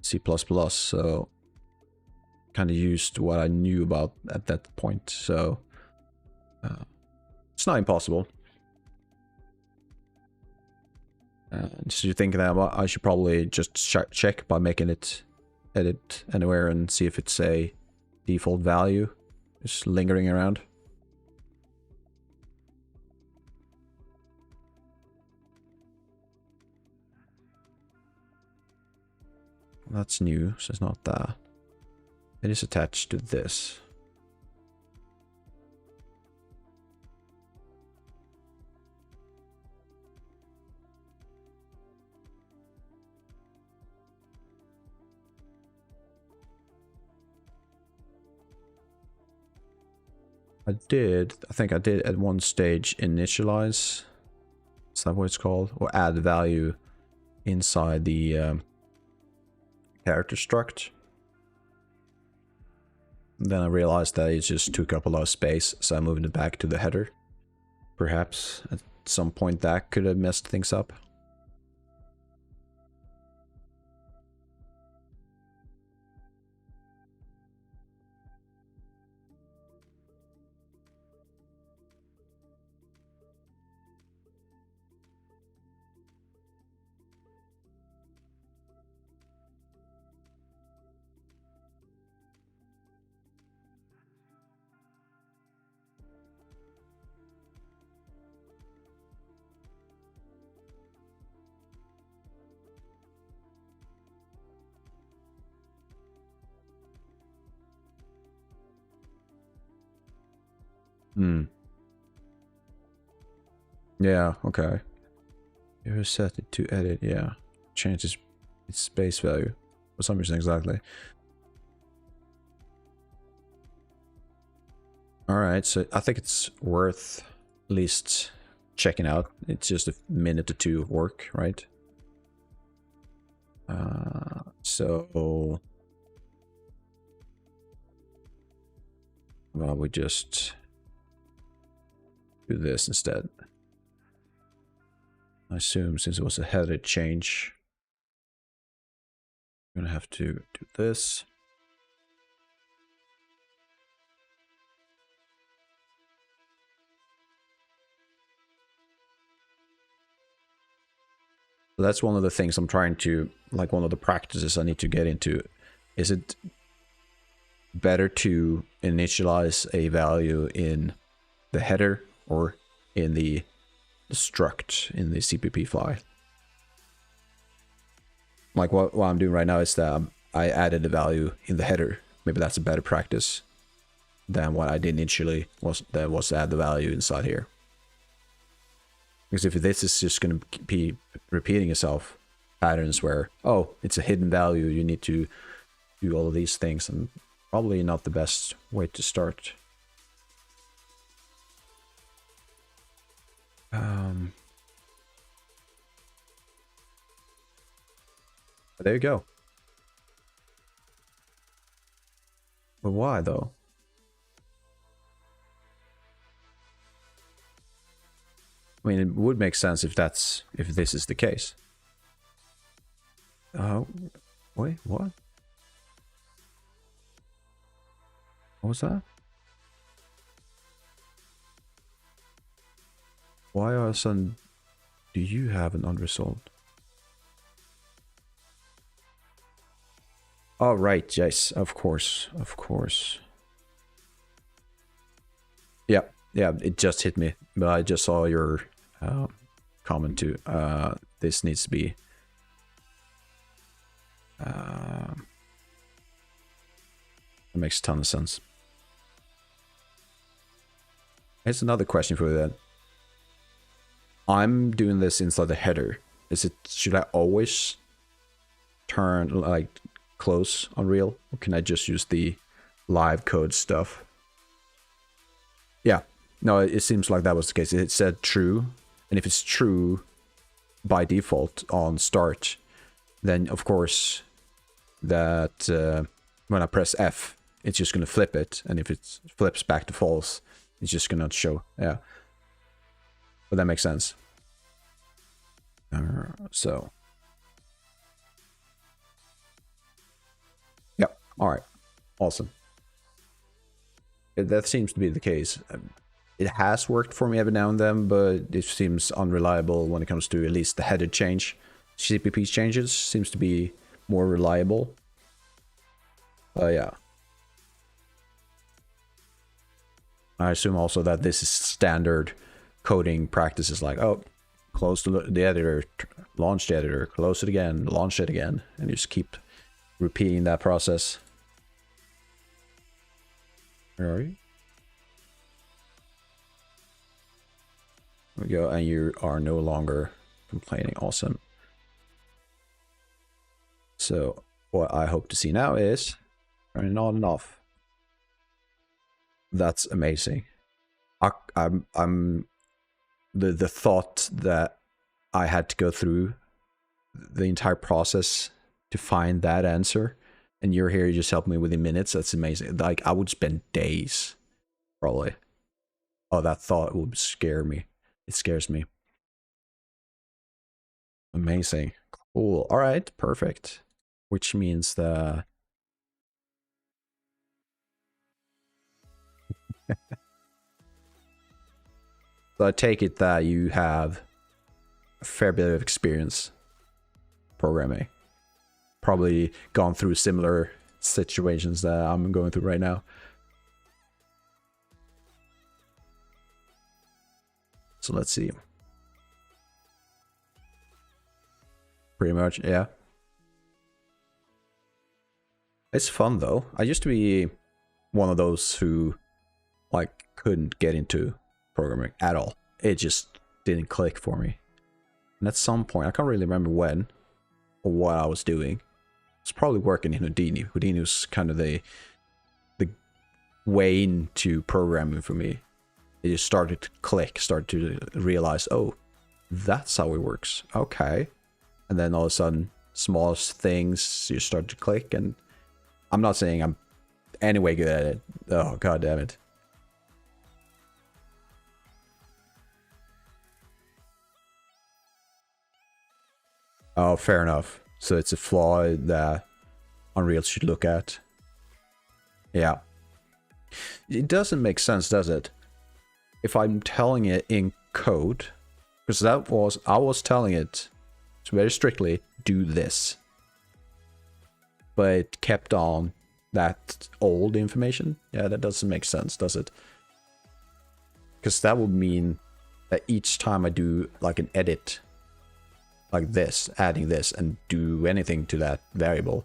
C++, so kind of used what I knew about at that point. So it's not impossible. So you think that I should probably just check by making it edit anywhere and see if it's a default value just lingering around. That's new, so it's not that. It is attached to this. I think I did at one stage initialize, is that what it's called? Or add value inside the character struct. And then I realized that it just took up a lot of space, so I moved it back to the header. Perhaps at some point that could have messed things up. Yeah, okay. You set it to edit, yeah. Change its space value. For some reason exactly. All right, so I think it's worth at least checking out. It's just a minute or two of work, right? So well, we just do this instead. I assume since it was a headed change, I'm gonna have to do this. So that's one of the things I'm trying to, like, one of the practices I need to get into. Is it better to initialize a value in the header or in the struct in the CPP fly? Like what I'm doing right now is that I added a value in the header. Maybe that's a better practice than what I did initially, was to add the value inside here. Because if this is just going to be repeating itself, patterns where, oh, it's a hidden value, you need to do all of these things, and probably not the best way to start. There you go. But why though? I mean, it would make sense if this is the case. Wait, what? What was that? Why all of a sudden do you have an unresolved? Oh, right, yes, of course, of course. Yeah, it just hit me, but I just saw your comment too. This needs to be... It makes a ton of sense. Here's another question for you then. I'm doing this inside the header. Should I always turn like close on real, or can I just use the live code stuff? Yeah, no, it seems like that was the case. It said true, and if it's true by default on start, then of course that when I press F, it's just gonna flip it, and if it flips back to false, it's just gonna show. Yeah, but that makes sense. So, yep. All right, awesome. That seems to be the case. It has worked for me every now and then, but it seems unreliable when it comes to at least the headed change. CPP changes seems to be more reliable. Yeah. I assume also that this is standard coding practices, like, oh, close the editor, launch the editor, close it again, launch it again, and you just keep repeating that process. Where are you? There we go, and you are no longer complaining. Awesome. So what I hope to see now is turning on and off. That's amazing. I'm the thought that I had to go through the entire process to find that answer, and you're here, you just help me within minutes. That's amazing. Like, I would spend days, probably. Oh, that thought would scare me. It scares me. Amazing. Cool. All right, perfect. Which means that... So I take it that you have a fair bit of experience programming. Probably gone through similar situations that I'm going through right now. So let's see. Pretty much, yeah. It's fun though. I used to be one of those who like couldn't get into programming at all. It just didn't click for me. And at some point, I can't really remember when or what I was doing. I was probably working in Houdini. Houdini was kind of the way into programming for me. It just started to click, started to realize, oh, that's how it works. Okay. And then all of a sudden, smallest things you start to click, and I'm not saying I'm anyway good at it. Oh, god damn it. Oh, fair enough. So it's a flaw that Unreal should look at. Yeah. It doesn't make sense, does it? If I'm telling it in code, because I was telling it very strictly, do this. But it kept on that old information. Yeah, that doesn't make sense, does it? Because that would mean that each time I do like an edit, like this, adding this, and do anything to that variable,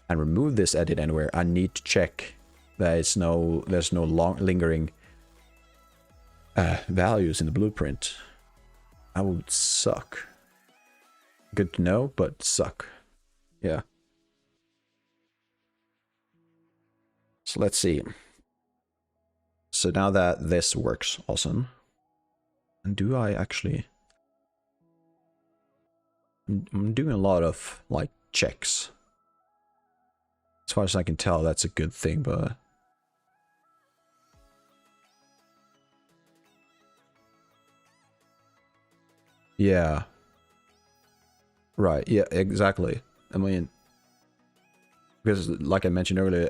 and remove this edit anywhere, I need to check that there's no lingering values in the blueprint. That would suck. Good to know, but suck. Yeah. So let's see. So now that this works, awesome. And do I actually... I'm doing a lot of, like, checks. As far as I can tell, that's a good thing, but... yeah. Right, yeah, exactly. I mean... because, like I mentioned earlier,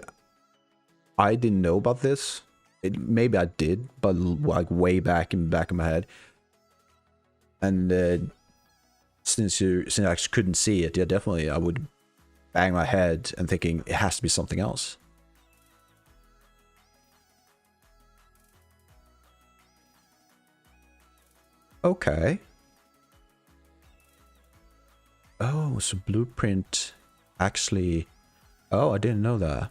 I didn't know about this. Maybe I did, but like way back in the back of my head. And since I couldn't see it, yeah, definitely I would bang my head and thinking it has to be something else. Okay. Oh, so blueprint actually... oh, I didn't know that.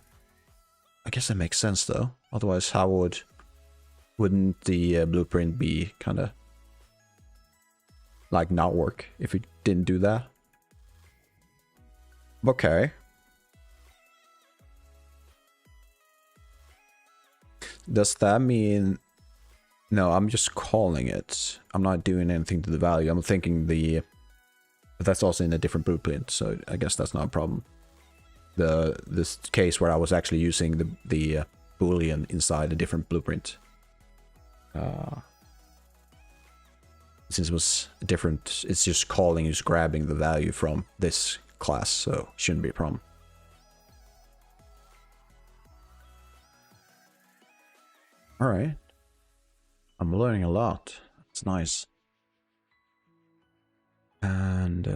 I guess that makes sense though. Otherwise, how wouldn't the blueprint be kind of like not work if it didn't do that? Okay. Does that mean... no, I'm just calling it. I'm not doing anything to the value. I'm thinking but that's also in a different blueprint, so I guess that's not a problem. This case where I was actually using the boolean inside a different blueprint. Since it was different, it's just calling, just grabbing the value from this class, so shouldn't be a problem. All right, I'm learning a lot. It's nice. And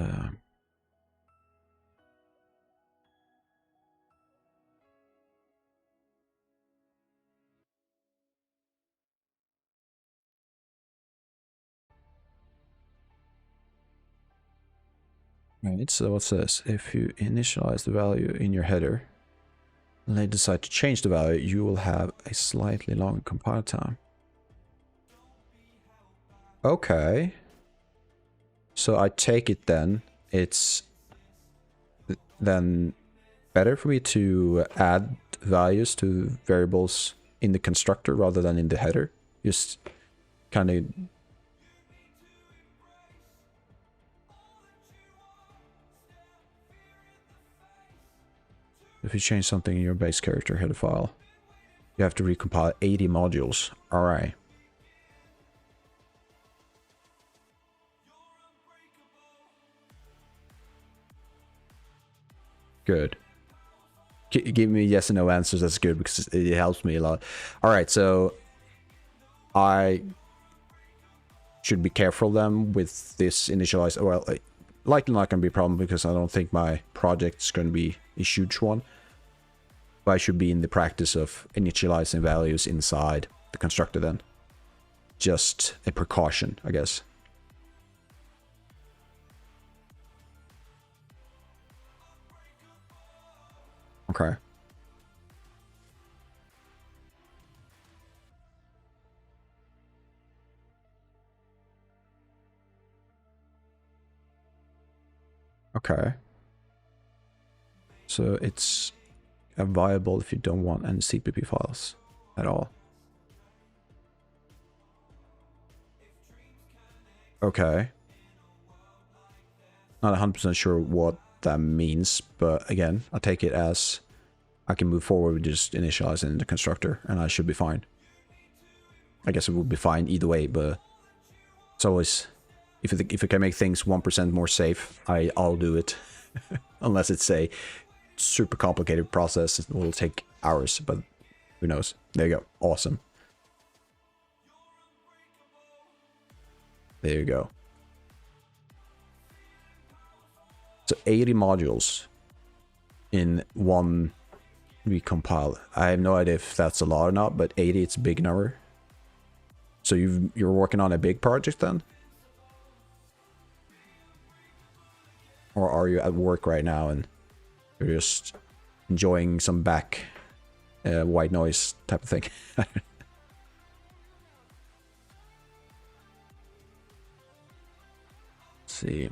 right, so what's this? If you initialize the value in your header and they decide to change the value, you will have a slightly longer compile time. Okay. So I take it then it's then better for me to add values to variables in the constructor rather than in the header. Just kind of... if you change something in your base character header file, you have to recompile 80 modules. All right. Good. Give me yes and no answers. That's good because it helps me a lot. All right, so I should be careful then with this initialize. Well, likely not going to be a problem because I don't think my project's going to be a huge one. But I should be in the practice of initializing values inside the constructor then. Just a precaution, I guess. Okay. Okay. So it's viable if you don't want any CPP files. at all. Okay. Not 100% sure what that means, but again, I take it as I can move forward with just initializing the constructor, and I should be fine. I guess it would be fine either way, but it's always, if it can make things 1% more safe, I'll do it. Unless it's a super complicated process, it will take hours, but who knows. There you go. Awesome. There you go. So 80 modules in one recompile. I have no idea if that's a lot or not, but 80, it's a big number. So you're working on a big project then? Or are you at work right now and you're just enjoying some back white noise type of thing? Let's see.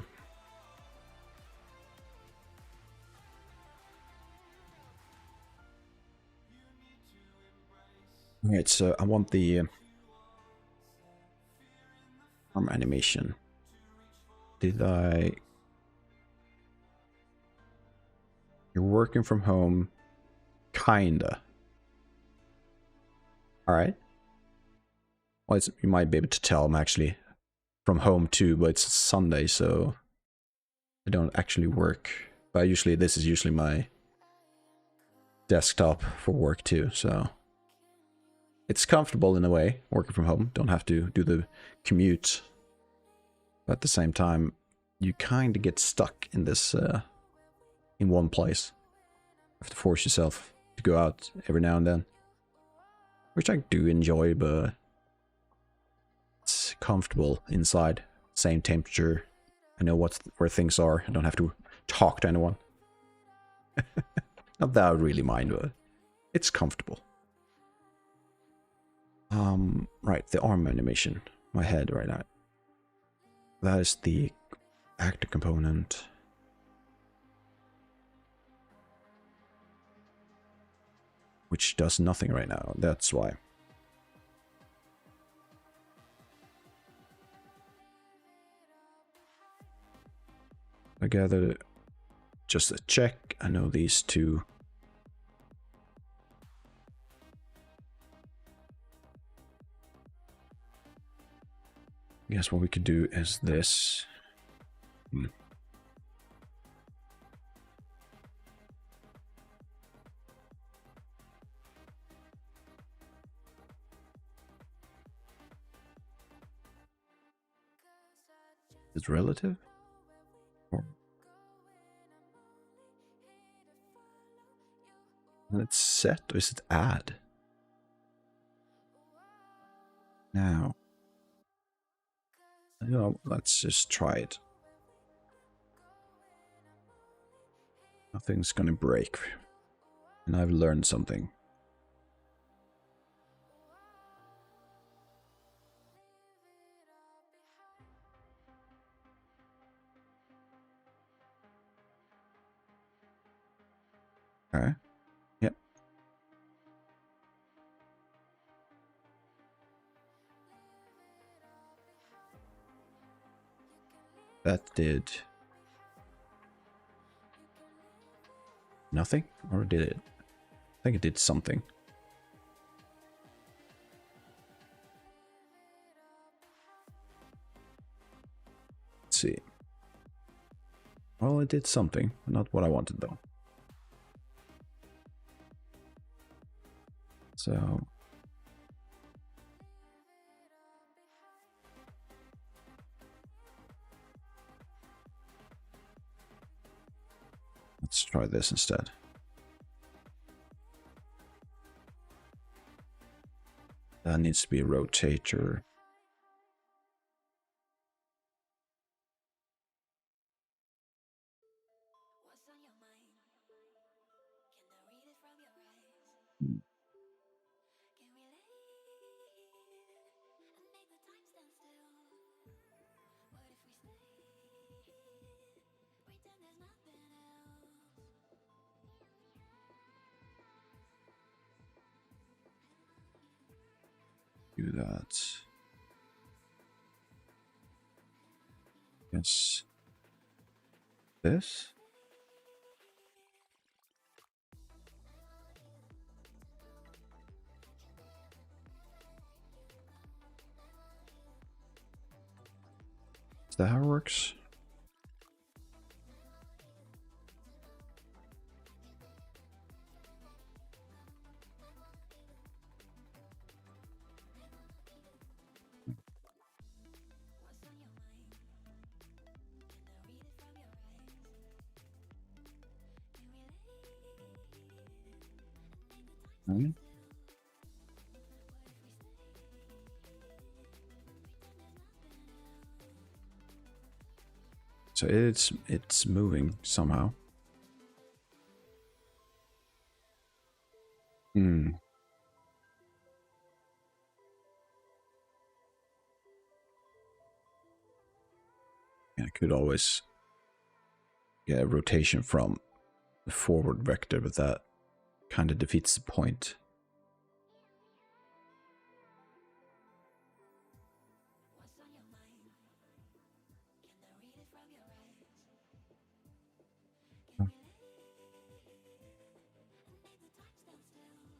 Alright, so I want the arm animation. Did I... You're working from home, kinda. Alright. Well, you might be able to tell I'm actually from home too, but it's Sunday, so I don't actually work. But usually, this is usually my desktop for work too, so it's comfortable in a way, working from home. Don't have to do the commute. But at the same time, you kind of get stuck in this, in one place. You have to force yourself to go out every now and then. Which I do enjoy, but it's comfortable inside. Same temperature. I know where things are. I don't have to talk to anyone. Not that I really mind, but it's comfortable. Right, the arm animation. My head right now. That is the actor component. Which does nothing right now, that's why. I gather just a check. I know these two. I guess what we could do is this. Is relative? Or and it's set, or is it add? Now. You know, let's just try it. Nothing's gonna break. And I've learned something. Okay. Yep. That did nothing, or did it? I think it did something. Let's see. Well, it did something, not what I wanted though. So let's try this instead. That needs to be a rotator. do that. Yes. This? Is that how it works? Right. So it's moving somehow. Hmm. Yeah, I could always get a rotation from the forward vector, but that kind of defeats the point. I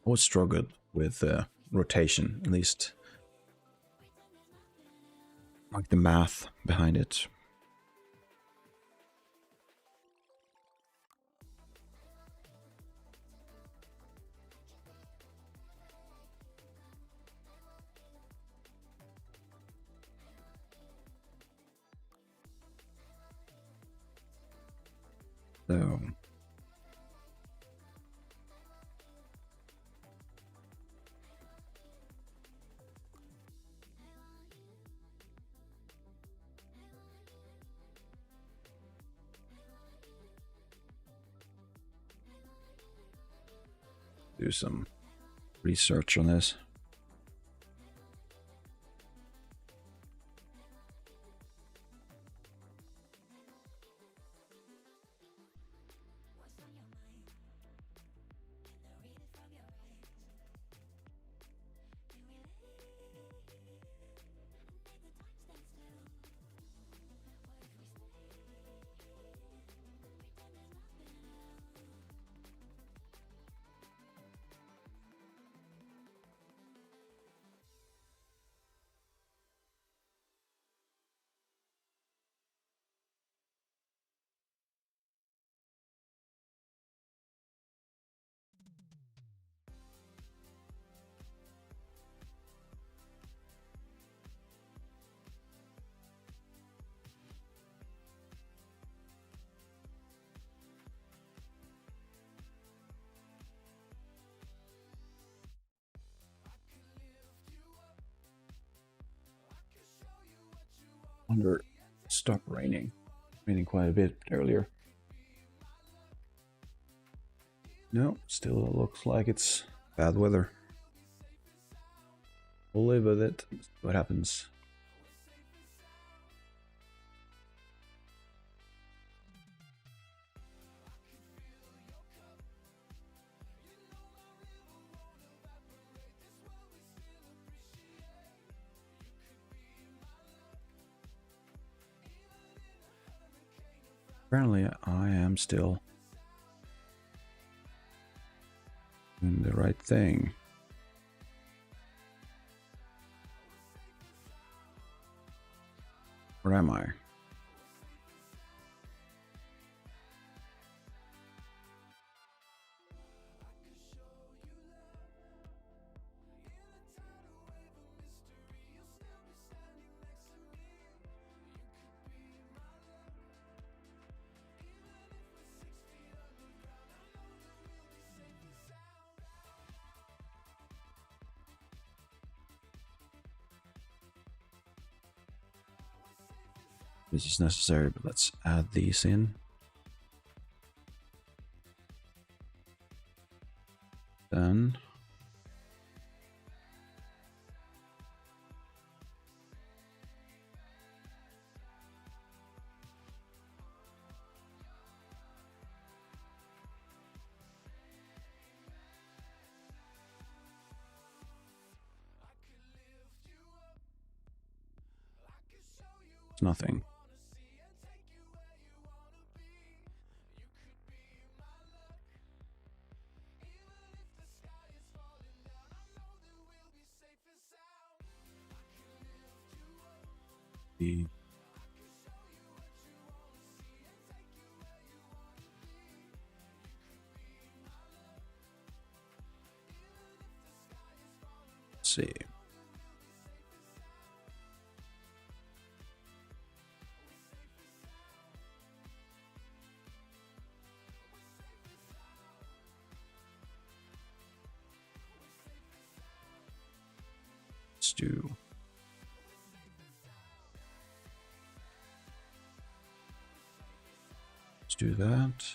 always struggled with rotation, at least like the math behind it. So do some research on this. Wonder, stop raining. Raining quite a bit earlier. No, still looks like it's bad weather. We'll live with it. See what happens. Apparently, I am still doing the right thing. Where am I? This is necessary, but let's add these in. Then nothing. The see. Let's do that.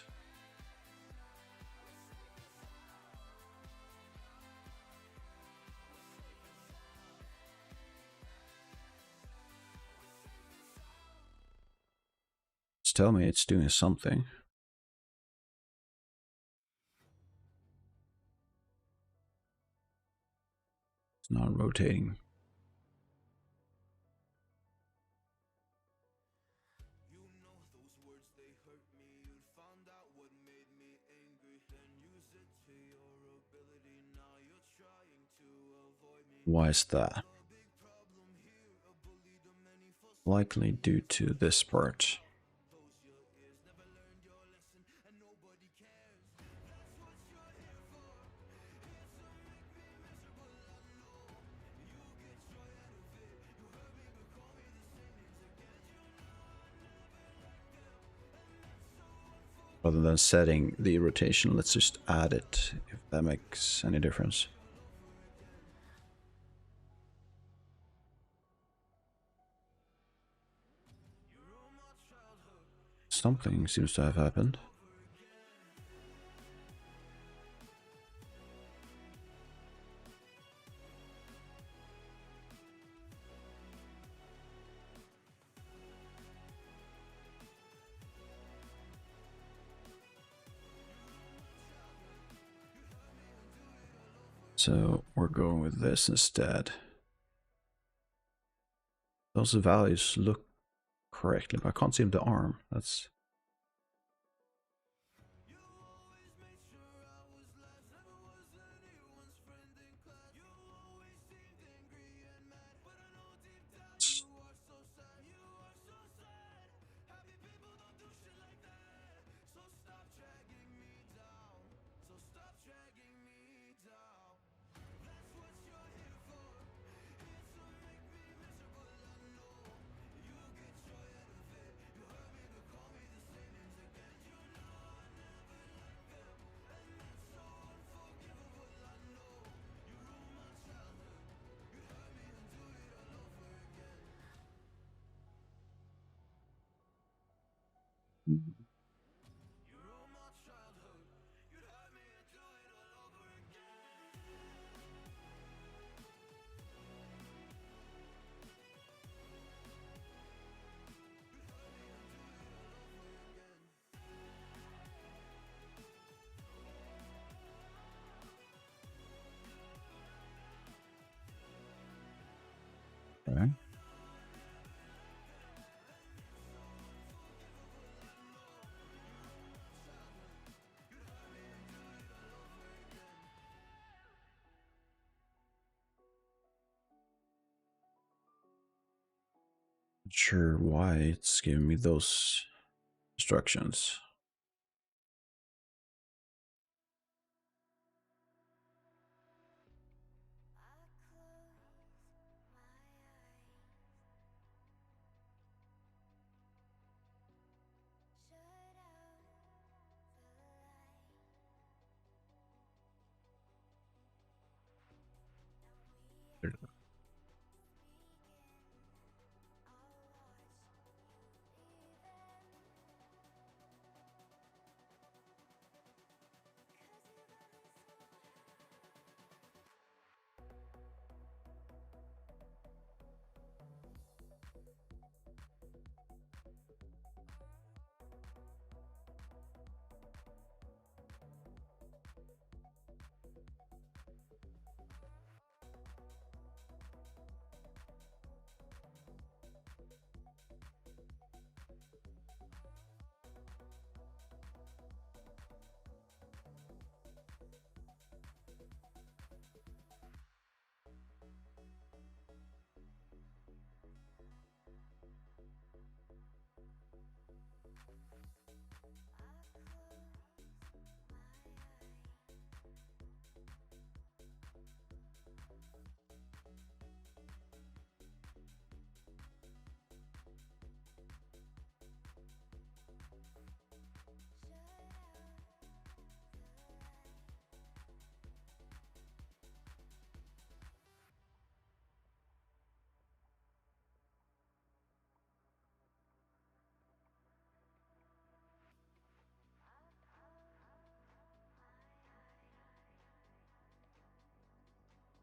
Just tell me it's doing something. It's not rotating. Why is that? Likely due to this part. Rather than setting the rotation, let's just add it, if that makes any difference. Something seems to have happened. So we're going with this instead. Those values look correctly, but I can't see the arm. That's okay. Not sure why it's giving me those instructions.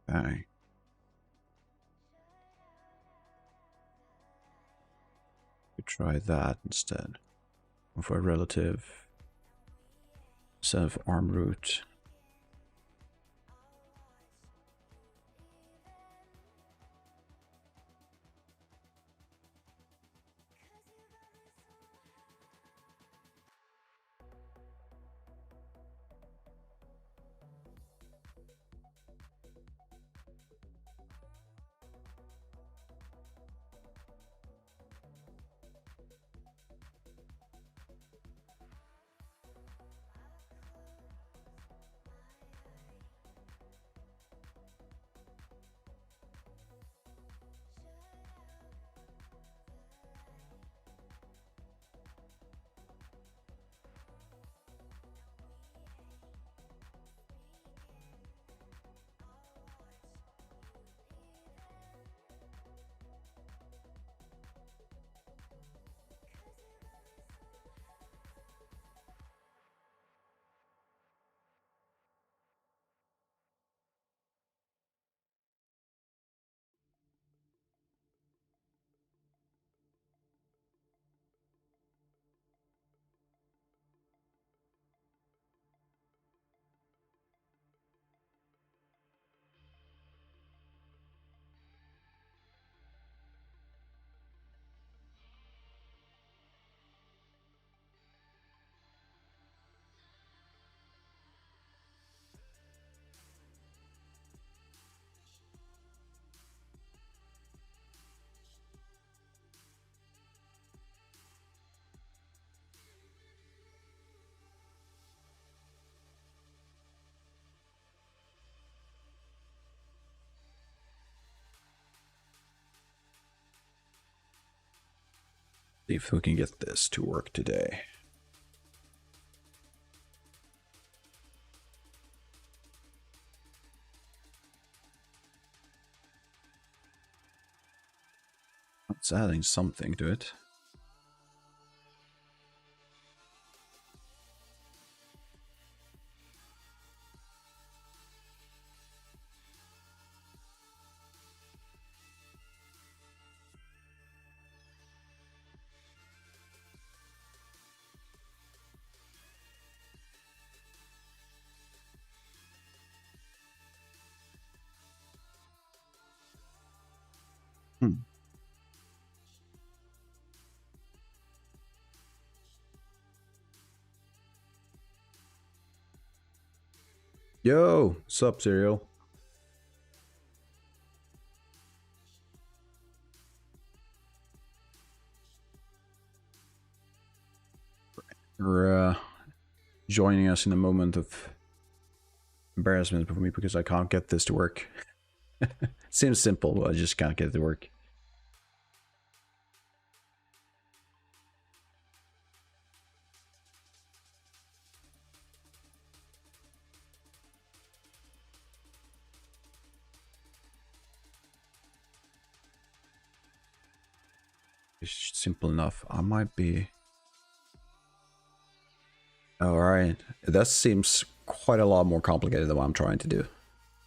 Okay. We try that instead. For a relative set of arm root. See if we can get this to work today. It's adding something to it. Hmm. Yo, sup, Serial? You're joining us in a moment of embarrassment for me because I can't get this to work. Seems simple, but I just can't get it to work. It's simple enough. I might be... Alright, that seems quite a lot more complicated than what I'm trying to do.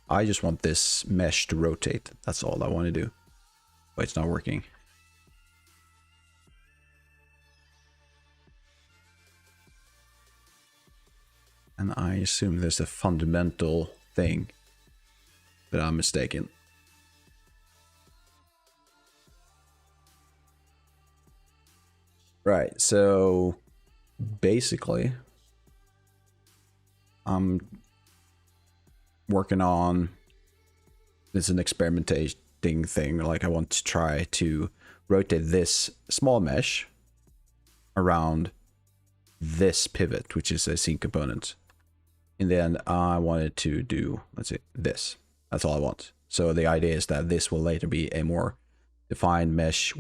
I just want this mesh to rotate. That's all I want to do. But it's not working. And I assume there's a fundamental thing that I'm mistaken. Right, so basically I'm working on this is an experimenting thing. Like I want to try to rotate this small mesh around this pivot, which is a scene component. In the end, I wanted to do, let's say, this. That's all I want. So the idea is that this will later be a more defined mesh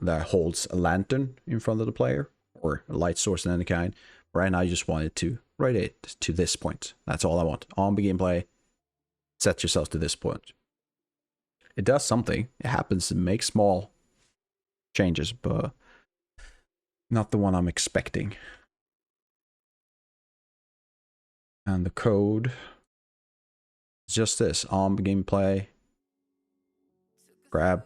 that holds a lantern in front of the player or a light source of any kind. Right now, I just wanted to rotate to this point. That's all I want. On begin play, set yourself to this point. It does something. It happens to make small changes, but not the one I'm expecting. And the code It's just this gameplay. Grab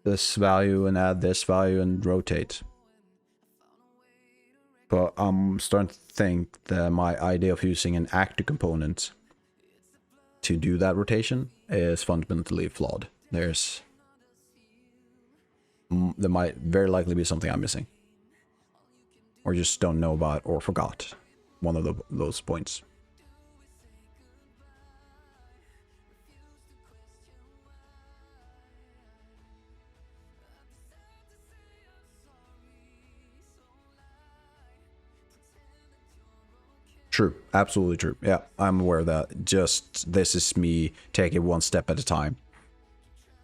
this value and add this value and rotate. But I'm starting to think that my idea of using an actor component to do that rotation is fundamentally flawed. There might very likely be something I'm missing, or just don't know about or forgot one of those points. True, absolutely true. Yeah, I'm aware of that. Just this is me taking one step at a time.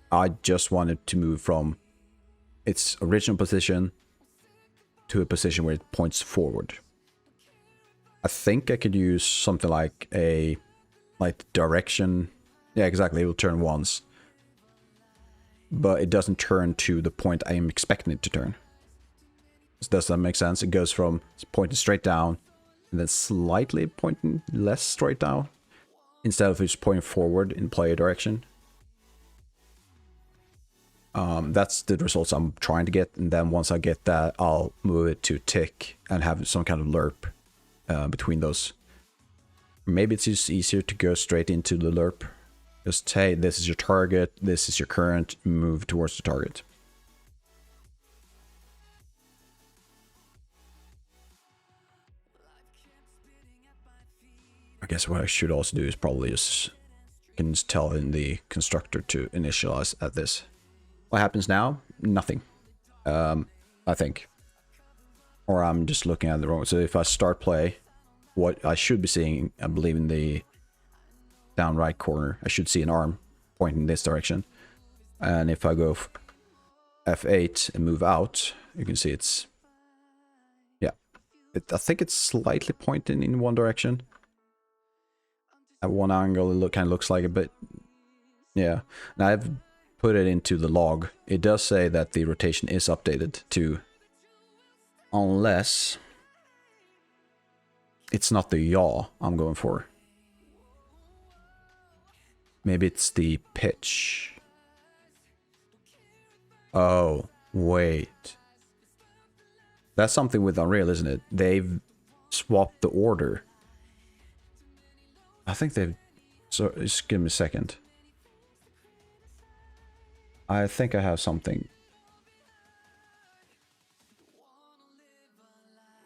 I just wanted to move from its original position to a position where it points forward. I think I could use something like direction. Yeah, exactly. It will turn once, but it doesn't turn to the point I am expecting it to turn. Does that make sense? It goes from pointing straight down and then slightly pointing less straight down instead of just pointing forward in player direction. That's the results I'm trying to get, and then once I get that, I'll move it to tick and have some kind of lerp between those. Maybe it's just easier to go straight into the lerp. Just, hey, this is your target, this is your current, move towards the target. I guess what I should also do is probably just can tell in the constructor to initialize at this. What happens now? Nothing. I think. Or I'm just looking at the wrong. So if I start play, what I should be seeing, I believe in the down right corner, I should see an arm pointing in this direction. And if I go F8 and move out, you can see it's, yeah. I think it's slightly pointing in one direction. At one angle, it kind of looks like it, but yeah. Now I've put it into the log. It does say that the rotation is updated to, unless it's not the yaw I'm going for. Maybe it's the pitch. Oh, wait. That's something with Unreal, isn't it? They've swapped the order. I think they've... So, just give me a second. I think I have something.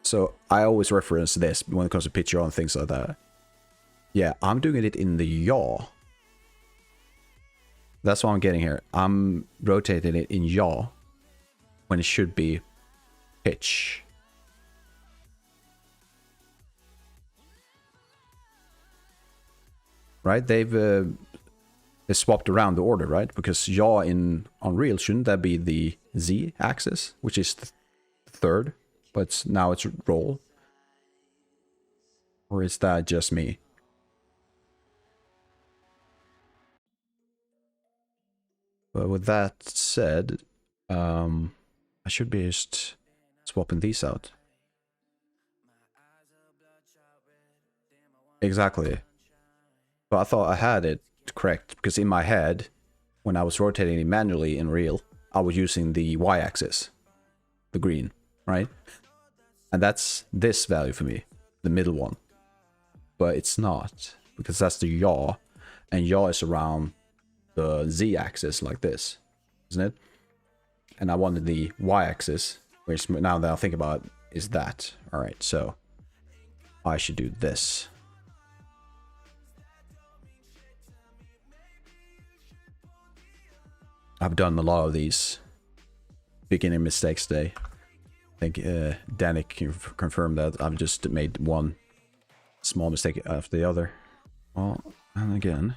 So, I always reference this when it comes to pitch yaw and things like that. Yeah, I'm doing it in the yaw. That's what I'm getting here. I'm rotating it in yaw when it should be pitch. Right? They've swapped around the order, right? Because yaw in Unreal, shouldn't that be the Z axis, which is the third, but now it's roll? Or is that just me? But with that said, I should be just swapping these out. Exactly. But I thought I had it correct, because in my head, when I was rotating it manually in Real, I was using the y-axis, the green, right? And that's this value for me, the middle one. But it's not, because that's the yaw, and yaw is around the z-axis like this, isn't it? And I wanted the y-axis, which now that I think about it, is that. Alright, so I should do this. I've done a lot of these beginning mistakes today. I think Danik can confirm that I've just made one small mistake after the other. Well, and again.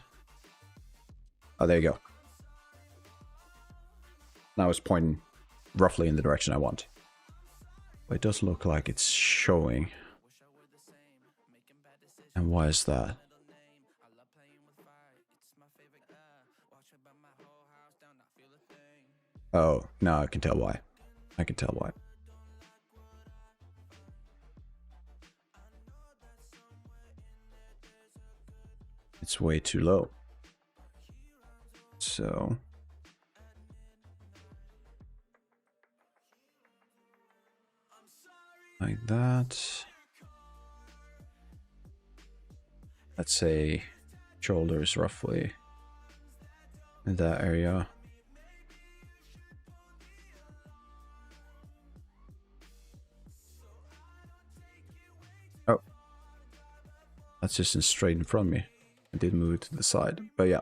Oh, there you go. Now it's pointing roughly in the direction I want. But it does look like it's showing. And why is that? Oh, now I can tell why. I can tell why. It's way too low. So like that. Let's say shoulders roughly in that area. Oh, that's just straight in front of me. I did move it to the side, but yeah.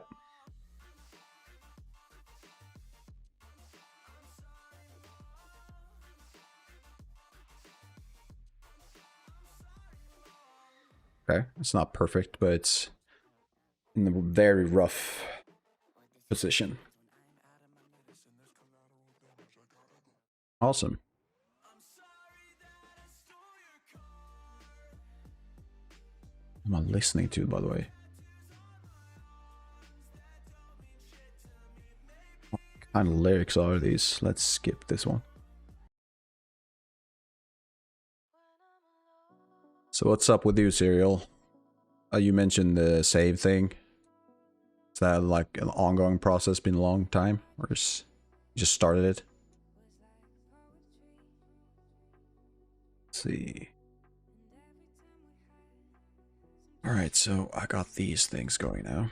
Okay, it's not perfect, but it's in a very rough position. Awesome. What am I listening to, by the way? What kind of lyrics are these? Let's skip this one. So what's up with you, Serial? You mentioned the save thing. Is that like an ongoing process, been a long time? Or is you just started it? Let's see. Alright, so I got these things going now.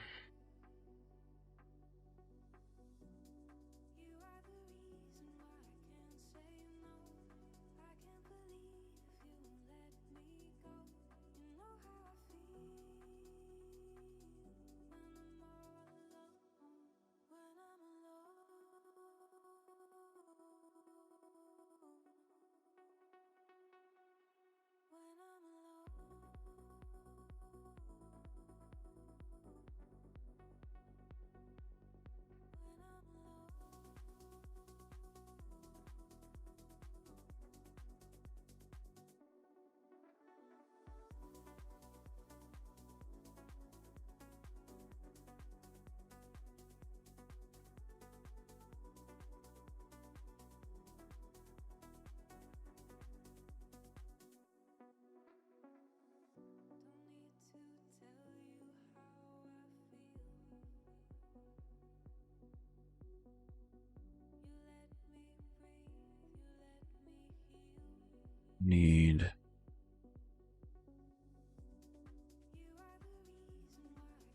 Need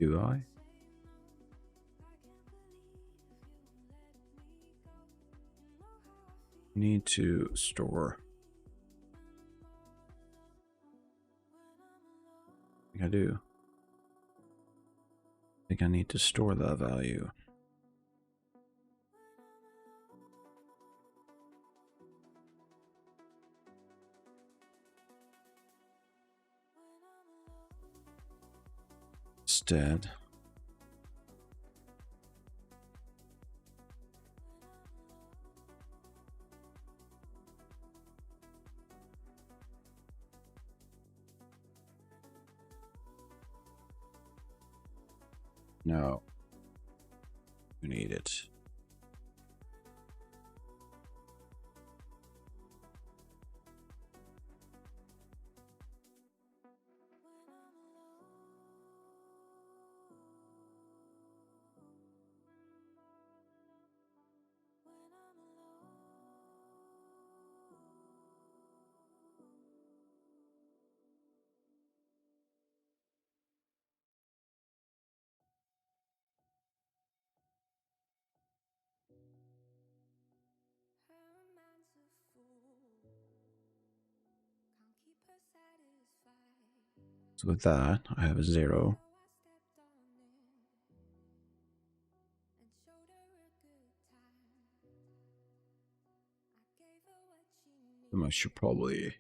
UI. Need to store. I think I do. I think I need to store that value. Instead, no, you need it. So with that, I have a 0. I should probably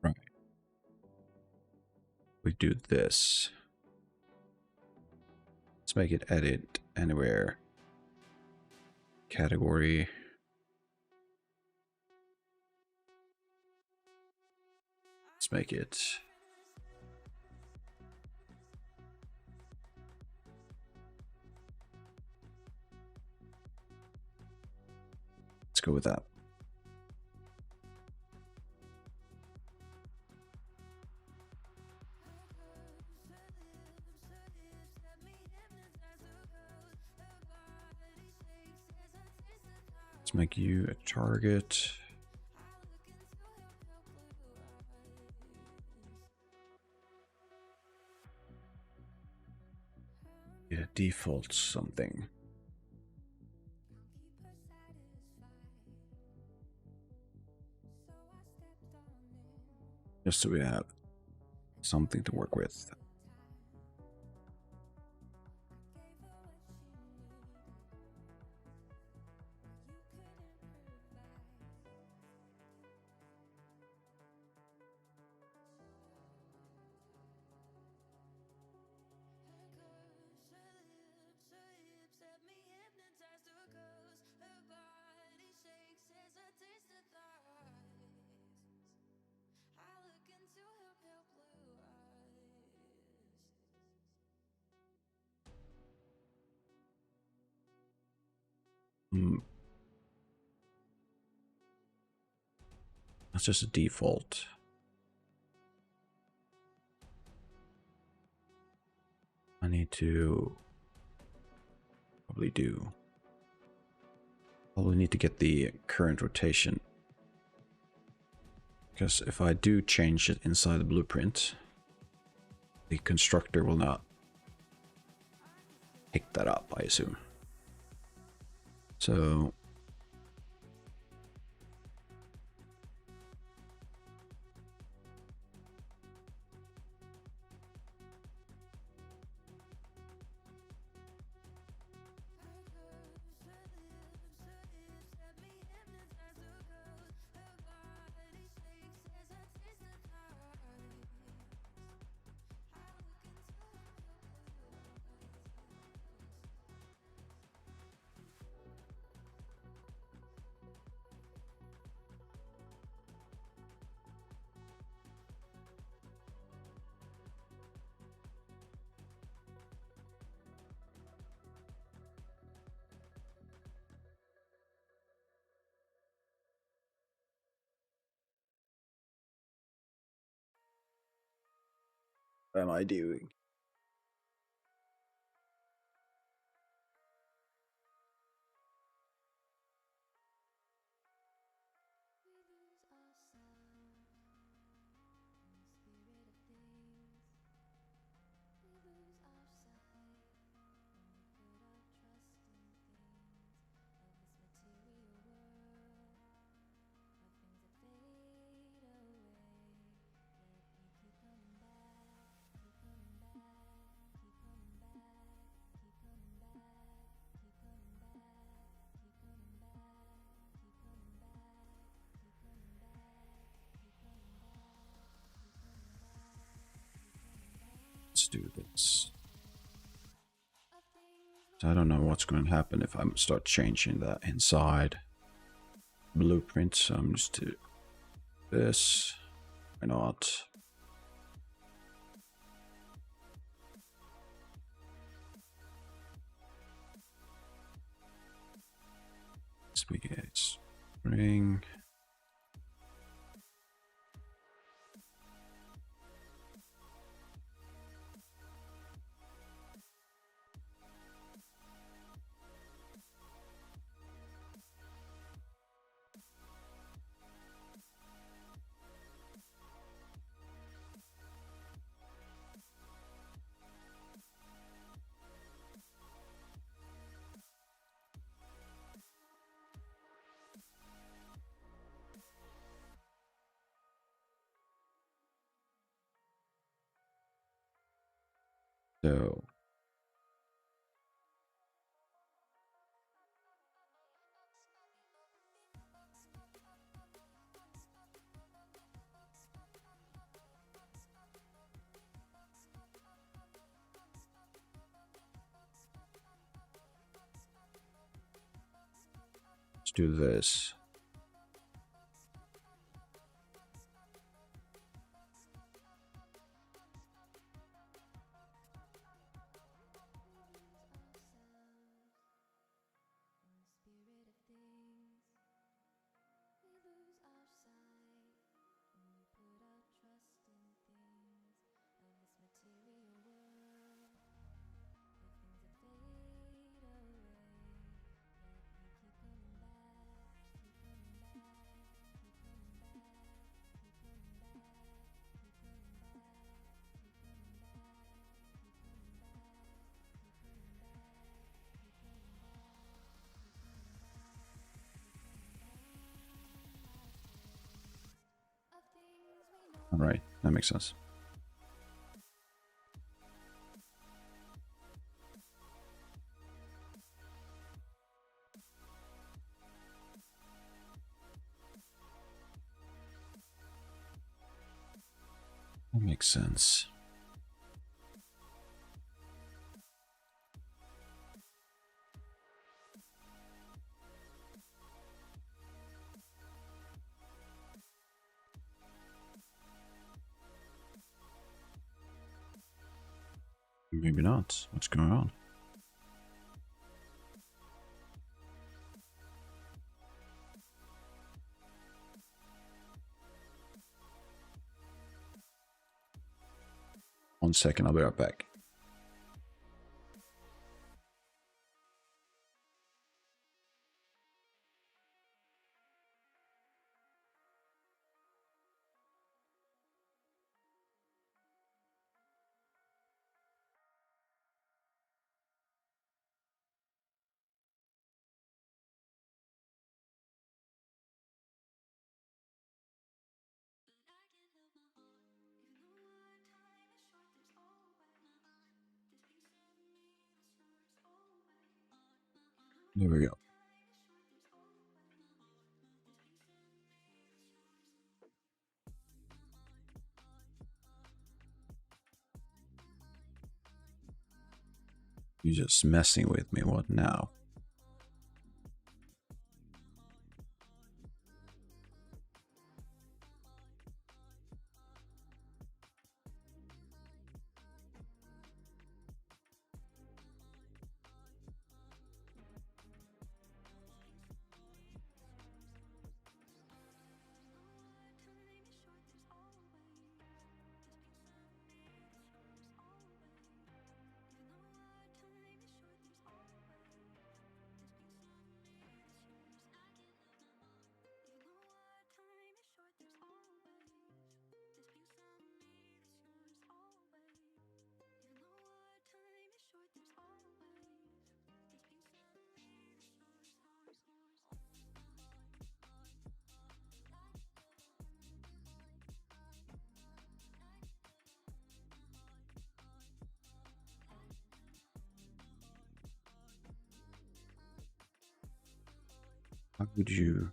right. We do this. Let's make it edit anywhere. Category. Let's make it Let's go with that. Let's make you a target. Yeah, default something. Just so we have something to work with. That's just a default. I need to probably need to get the current rotation. Because if I do change it inside the blueprint, the constructor will not pick that up, I assume. So what am I doing? Let's do this. So I don't know what's going to happen if I start changing that inside blueprint. So I'm just do this. Why not? We get spring. So let's do this. All right, that makes sense. That makes sense. Maybe not. What's going on? One second, I'll be right back. There we go. You're just messing with me. What now? How would you?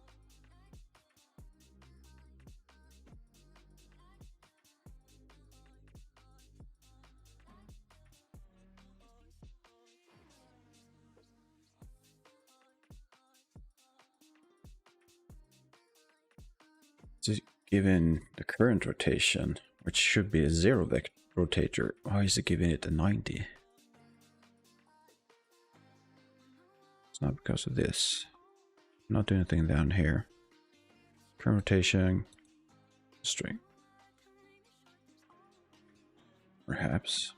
So given the current rotation, which should be a zero vector rotator, why is it giving it a 90? It's not because of this. I'm not doing anything down here. Current rotation, string. Perhaps.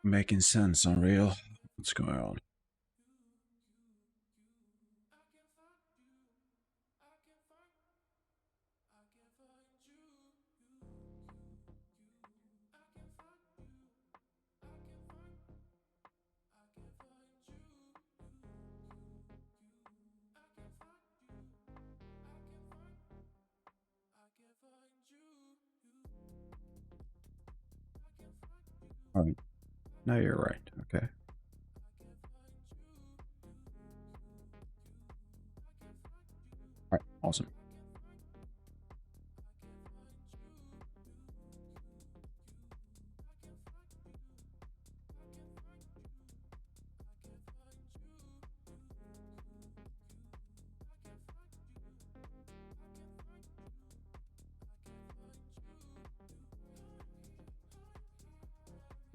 Making sense, Unreal. What's going on? All right. Now you're right. Okay. All right. Awesome.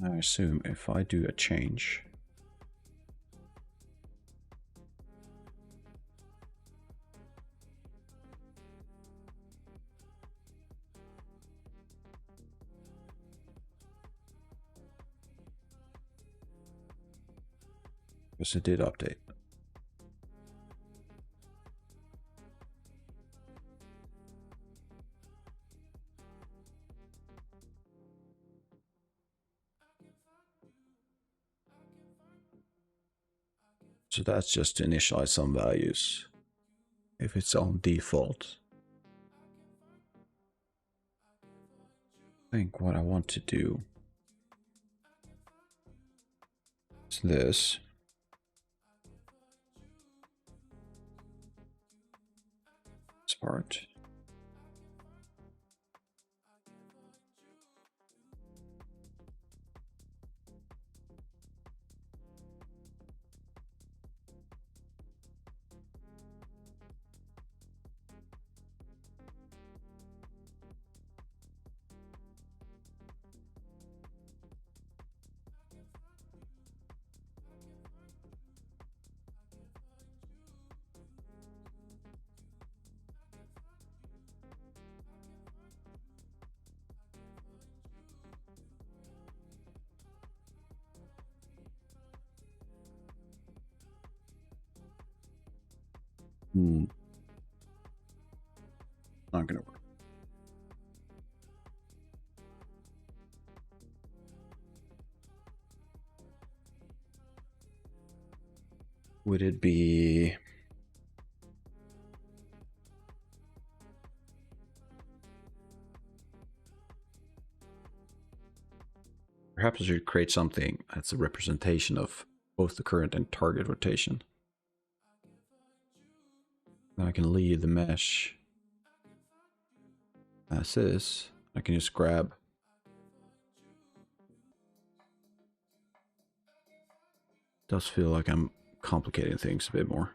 I assume if I do a change, because it did update. So that's just to initialize some values. If it's on default. I think what I want to do is this. This part. Not gonna work. Would it be perhaps I should create something that's a representation of both the current and target rotation. Then I can leave the mesh as is. I can just grab does feel like I'm complicating things a bit more.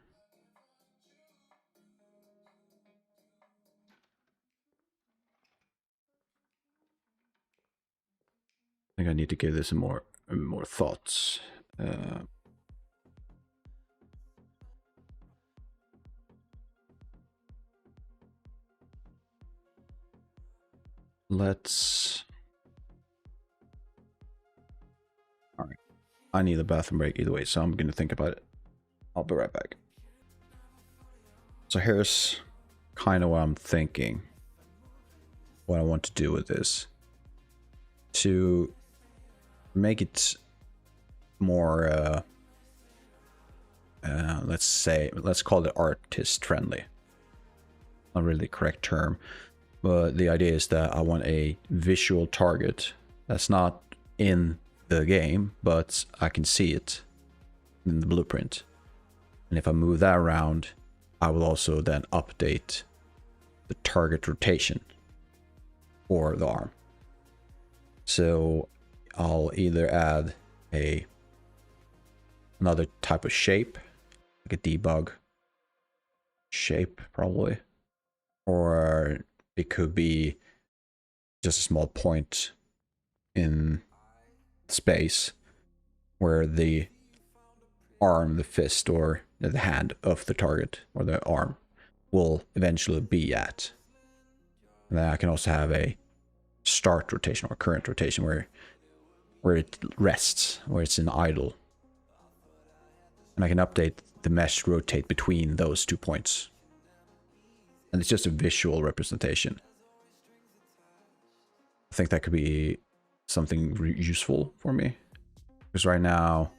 I think I need to give this more thoughts. Let's. All right. I need a bathroom break either way, so I'm going to think about it. I'll be right back. So here's kind of what I'm thinking. What I want to do with this. To make it more, let's call it artist friendly. Not really the correct term, but the idea is that I want a visual target that's not in the game, but I can see it in the blueprint. And if I move that around, I will also then update the target rotation for the arm. So I'll either add another type of shape, like a debug shape probably, or it could be just a small point in space where the arm, the fist, or the hand of the target or the arm will eventually be at. And then I can also have a start rotation or current rotation where it rests, where it's in idle. And I can update the mesh rotate between those 2 points. And it's just a visual representation. I think that could be something useful for me. Because right now,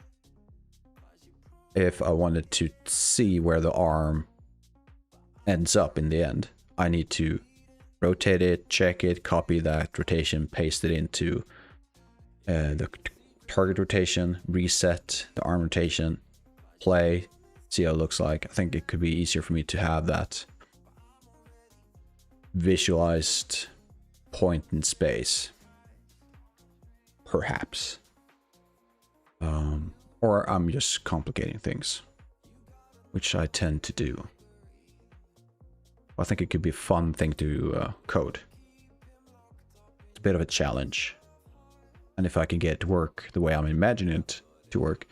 if I wanted to see where the arm ends up in the end, I need to rotate it, check it, copy that rotation, paste it into the target rotation, reset the arm rotation, play, see how it looks like. I think it could be easier for me to have that visualized point in space, perhaps. Or I'm just complicating things, which I tend to do. I think it could be a fun thing to code. It's a bit of a challenge. And if I can get it to work the way I'm imagining it to work,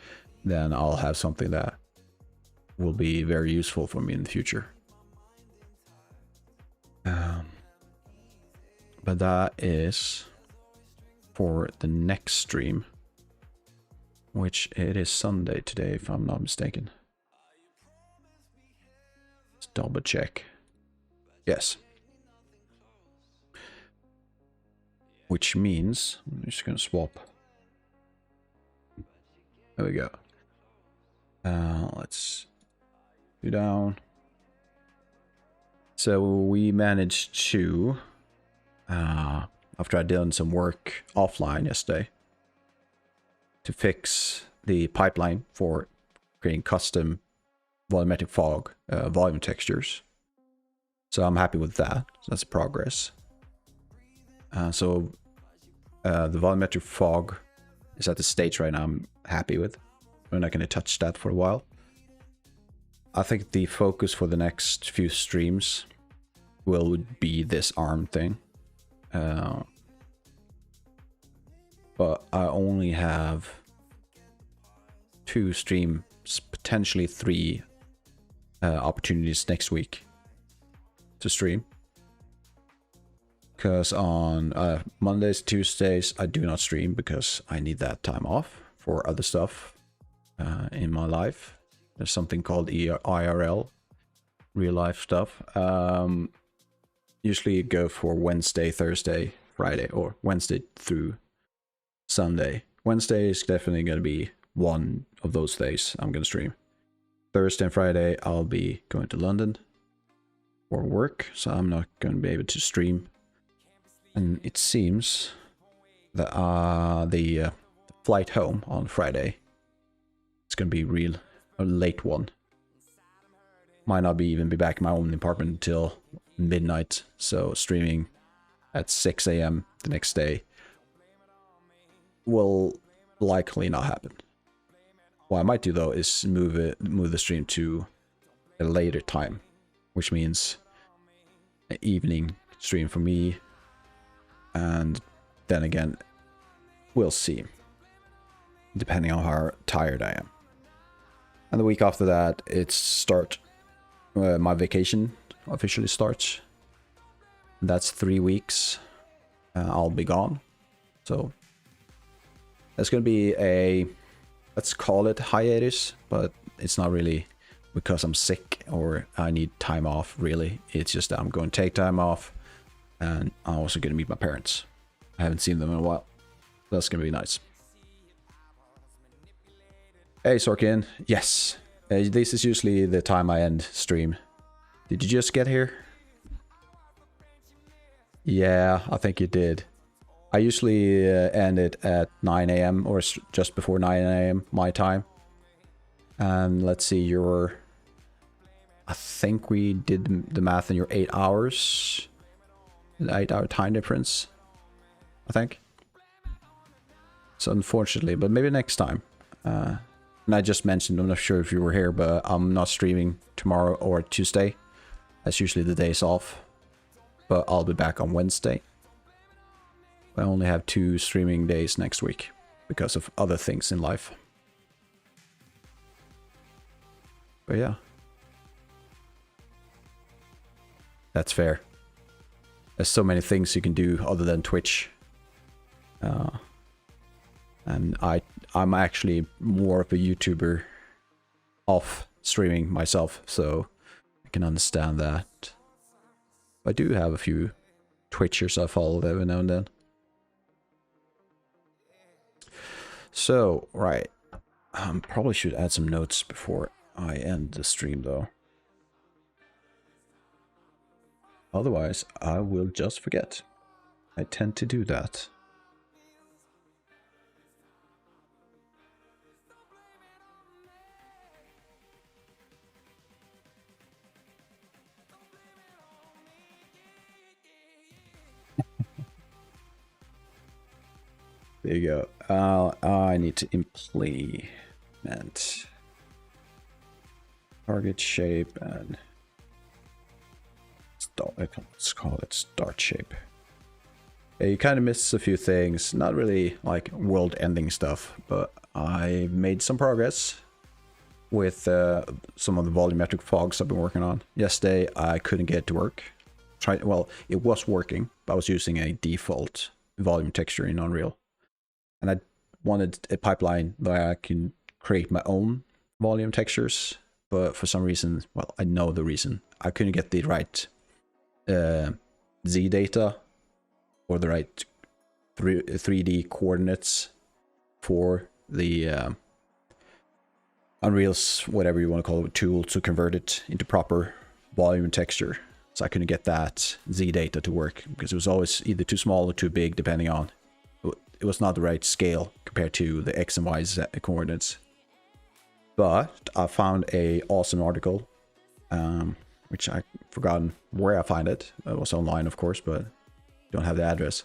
then I'll have something that will be very useful for me in the future. But that is for the next stream, which it is Sunday today, if I'm not mistaken. Let's double check. Yes. Which means, I'm just going to swap. There we go. Let's do down. So we managed to, after I'd done some work offline yesterday, to fix the pipeline for creating custom volumetric fog volume textures. So I'm happy with that. So that's progress. So the volumetric fog is at the stage right now I'm happy with. We're not going to touch that for a while. I think the focus for the next few streams will be this arm thing. But I only have 2 streams, potentially 3 opportunities next week to stream. Because on Mondays, Tuesdays, I do not stream because I need that time off for other stuff in my life. There's something called IRL, real life stuff. Usually go for Wednesday, Thursday, Friday, or Wednesday through Sunday. Wednesday is definitely going to be one of those days I'm going to stream. Thursday and Friday, I'll be going to London for work, so I'm not going to be able to stream. And it seems that the flight home on Friday, it's going to be a late one. Might not even be back in my own apartment until midnight, so streaming at 6 AM the next day will likely not happen. What I might do though is move the stream to a later time, which means an evening stream for me, and then again we'll see, depending on how tired I am. And the week after that, my vacation officially starts. That's 3 weeks. I'll be gone. So it's going to be let's call it hiatus, but it's not really because I'm sick or I need time off, really. It's just that I'm going to take time off, and I'm also going to meet my parents. I haven't seen them in a while. That's going to be nice. Hey, Sorkin. Yes. This is usually the time I end stream. Did you just get here? Yeah, I think you did. I usually end it at 9 AM or just before 9 AM my time. And let's see, I think we did the math in your 8 hours. The 8-hour time difference, I think. So unfortunately, but maybe next time. And I just mentioned, I'm not sure if you were here, but I'm not streaming tomorrow or Tuesday. That's usually the days off. But I'll be back on Wednesday. I only have 2 streaming days next week because of other things in life. But yeah. That's fair. There's so many things you can do other than Twitch. And I'm actually more of a YouTuber off streaming myself, so I can understand that. I do have a few Twitchers I follow every now and then. So, right. Probably should add some notes before I end the stream, though. Otherwise, I will just forget. I tend to do that. There you go. I need to implement target shape and let's call it start shape. You kind of miss a few things, not really like world-ending stuff, but I made some progress with some of the volumetric fogs I've been working on. Yesterday I couldn't get it to work. Well, it was working, but I was using a default volume texture in Unreal. And I wanted a pipeline where I can create my own volume textures, but for some reason, well, I know the reason, I couldn't get the right Z data or the right 3D coordinates for the Unreal's, whatever you want to call it, tool to convert it into proper volume and texture. So I couldn't get that Z data to work because it was always either too small or too big, depending on, it was not the right scale compared to the X and Y coordinates. But I found a awesome article, which I forgotten where I find it. It was online, of course, but don't have the address,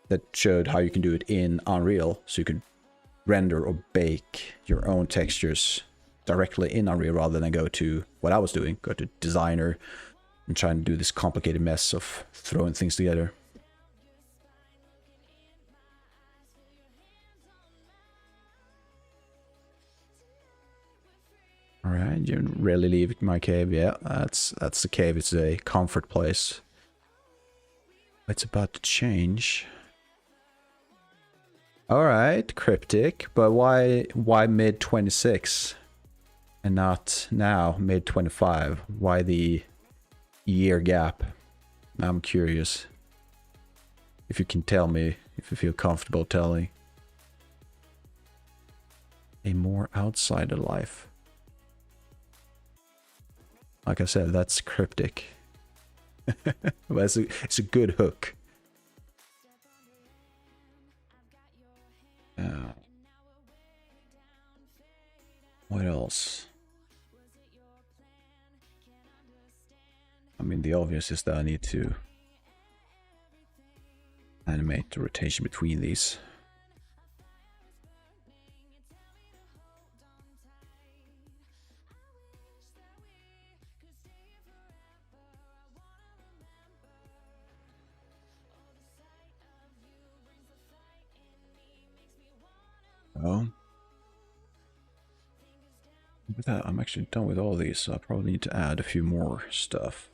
that showed how you can do it in Unreal. So you can render or bake your own textures directly in Unreal rather than go to what I was doing, go to Designer and trying to do this complicated mess of throwing things together. All right, you rarely leave my cave. Yeah, that's the cave. It's a comfort place. It's about to change. All right, cryptic, but why mid 26 and not now mid 25? Why the year gap? I'm curious. If you can tell me, if you feel comfortable telling. A more outsider life. Like I said, that's cryptic. But it's a good hook. What else? I mean, the obvious is that I need to animate the rotation between these. Oh. With that, I'm actually done with all these, so I probably need to add a few more stuff.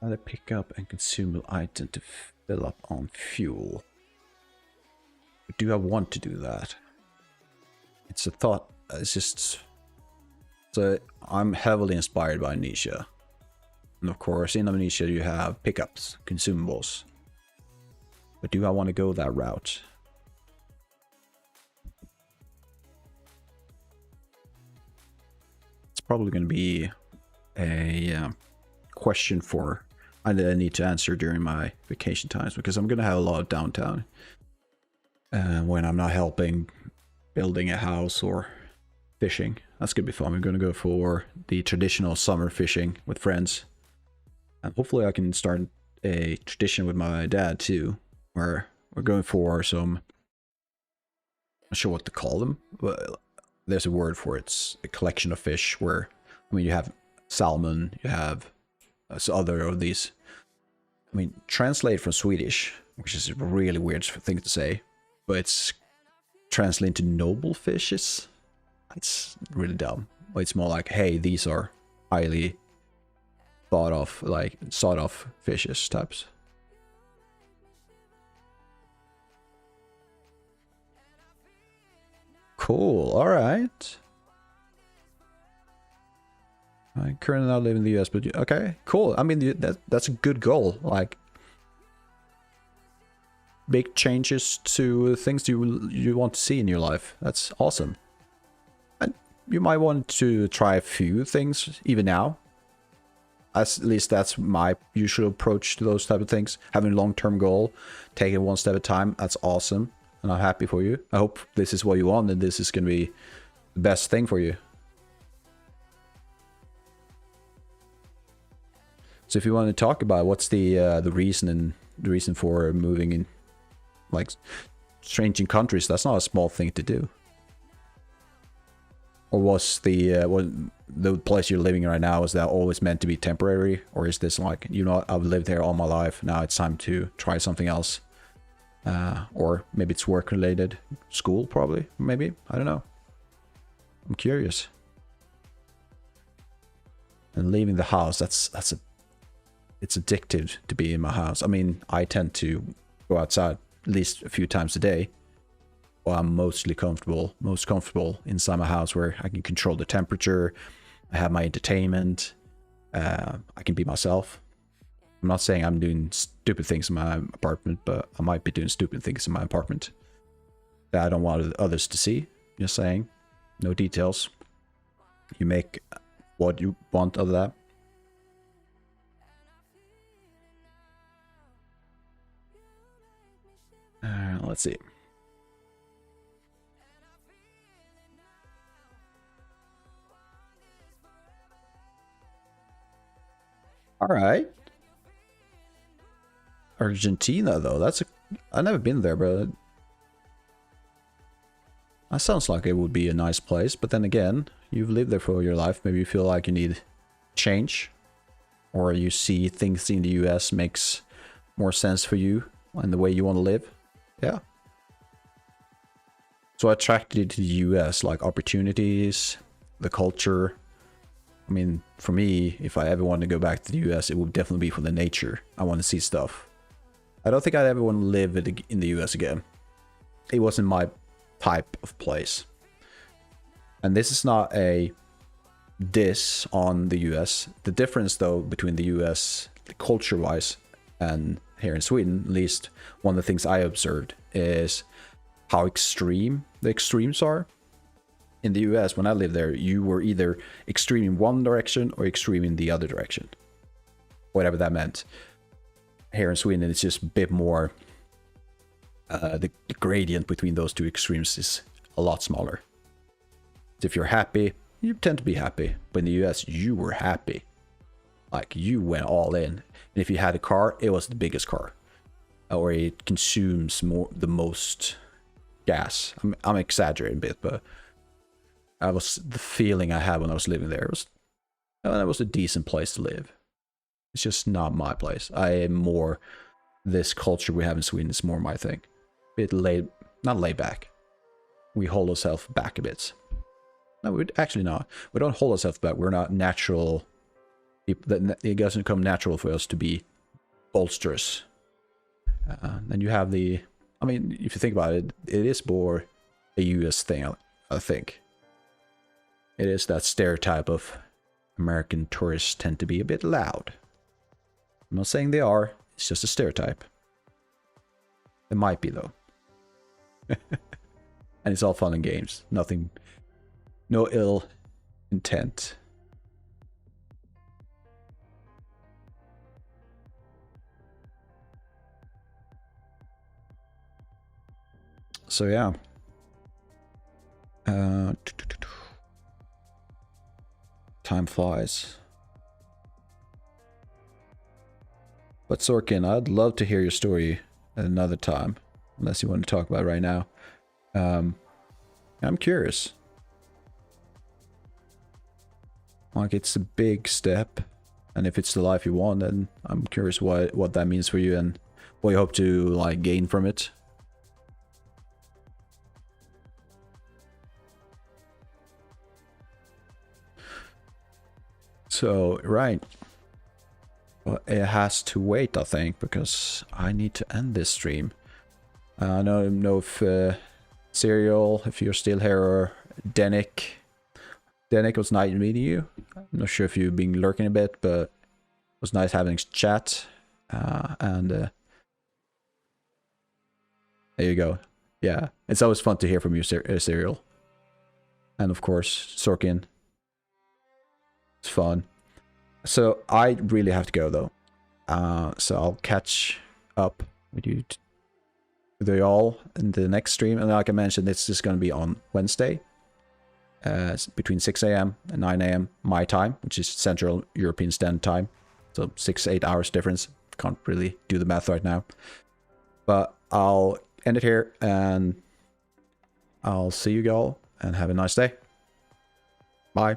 Add a pickup and consumable item to fill up on fuel. Do I want to do that? It's a thought. It's just... So I'm heavily inspired by Amnesia. And of course, in Amnesia you have pickups, consumables. But do I want to go that route? It's probably going to be a question for I need to answer during my vacation times, because I'm going to have a lot of downtime when I'm not helping building a house or fishing. That's going to be fun. We're going to go for the traditional summer fishing with friends. And hopefully I can start a tradition with my dad too, where we're going for some, I'm not sure what to call them, but there's a word for it. It's a collection of fish where, I mean, you have salmon, you have other of these, I mean, translate from Swedish, which is a really weird thing to say, but it's translated to noble fishes. It's really dumb. It's more like, hey, these are highly thought of, like sought of fishes types. Cool. All right. I currently not live in the US, but okay, cool. I mean, that's a good goal. Like, big changes to things you want to see in your life. That's awesome. And you might want to try a few things even now. At least that's my usual approach to those type of things. Having a long-term goal, take it one step at a time. That's awesome, and I'm happy for you. I hope this is what you want, and this is going to be the best thing for you. So if you want to talk about what's the reason for moving in, like, changing countries, that's not a small thing to do. Or was the the place you're living right now, is that always meant to be temporary? Or is this like, you know, I've lived here all my life, now it's time to try something else? Or maybe it's work related, school probably, maybe, I don't know. I'm curious. And leaving the house, it's addictive to be in my house. I mean, I tend to go outside at least a few times a day. Well, I'm most comfortable inside my house, where I can control the temperature, I have my entertainment, I can be myself. I'm not saying I'm doing stupid things in my apartment, but I might be doing stupid things in my apartment that I don't want others to see. Just saying, no details. You make what you want of that. Let's see. All right. Argentina, though, I've never been there, but that sounds like it would be a nice place. But then again, you've lived there for your life. Maybe you feel like you need change, or you see things in the US makes more sense for you and the way you want to live. Yeah. So what attracted you to the US? Like opportunities, the culture. I mean, for me, if I ever want to go back to the US, it would definitely be for the nature. I want to see stuff. I don't think I'd ever want to live in the US again. It wasn't my type of place. And this is not a diss on the US. The difference, though, between the US culture-wise and here in Sweden, at least one of the things I observed, is how extreme the extremes are. In the US, when I lived there, you were either extreme in one direction or extreme in the other direction. Whatever that meant. Here in Sweden, it's just a bit more... the gradient between those two extremes is a lot smaller. If you're happy, you tend to be happy. But in the US, you were happy. Like, you went all in. And if you had a car, it was the biggest car. Or it consumes the most gas. I'm exaggerating a bit, but... the feeling I had when I was living there was, it was a decent place to live. It's just not my place. I am more, this culture we have in Sweden is more my thing. Not laid back. We hold ourselves back a bit. No, we actually not. We don't hold ourselves back. We're not natural. It doesn't come natural for us to be bolsterous. Then you have I mean, if you think about it, it is more a US thing, I think. It is that stereotype of American tourists tend to be a bit loud. I'm not saying they are, it's just a stereotype. It might be, though. And it's all fun and games. Nothing, no ill intent. So yeah. Time flies. But Sorkin, I'd love to hear your story at another time, unless you want to talk about it right now. I'm curious. Like, it's a big step, and if it's the life you want, then I'm curious what that means for you and what you hope to like gain from it. So, right. Well, it has to wait, I think, because I need to end this stream. I don't know if Serial, if you're still here, or Denick. Denick, it was nice meeting you. I'm not sure if you've been lurking a bit, but it was nice having a chat. There you go. Yeah, it's always fun to hear from you, Serial. And of course, Sorkin. It's fun. So I really have to go, though. So I'll catch up with you all in the next stream. And like I mentioned, it's just going to be on Wednesday. Between 6 a.m. and 9 a.m. my time, which is Central European Standard Time. So 6-8 hours difference. Can't really do the math right now. But I'll end it here, and I'll see you all, and have a nice day. Bye.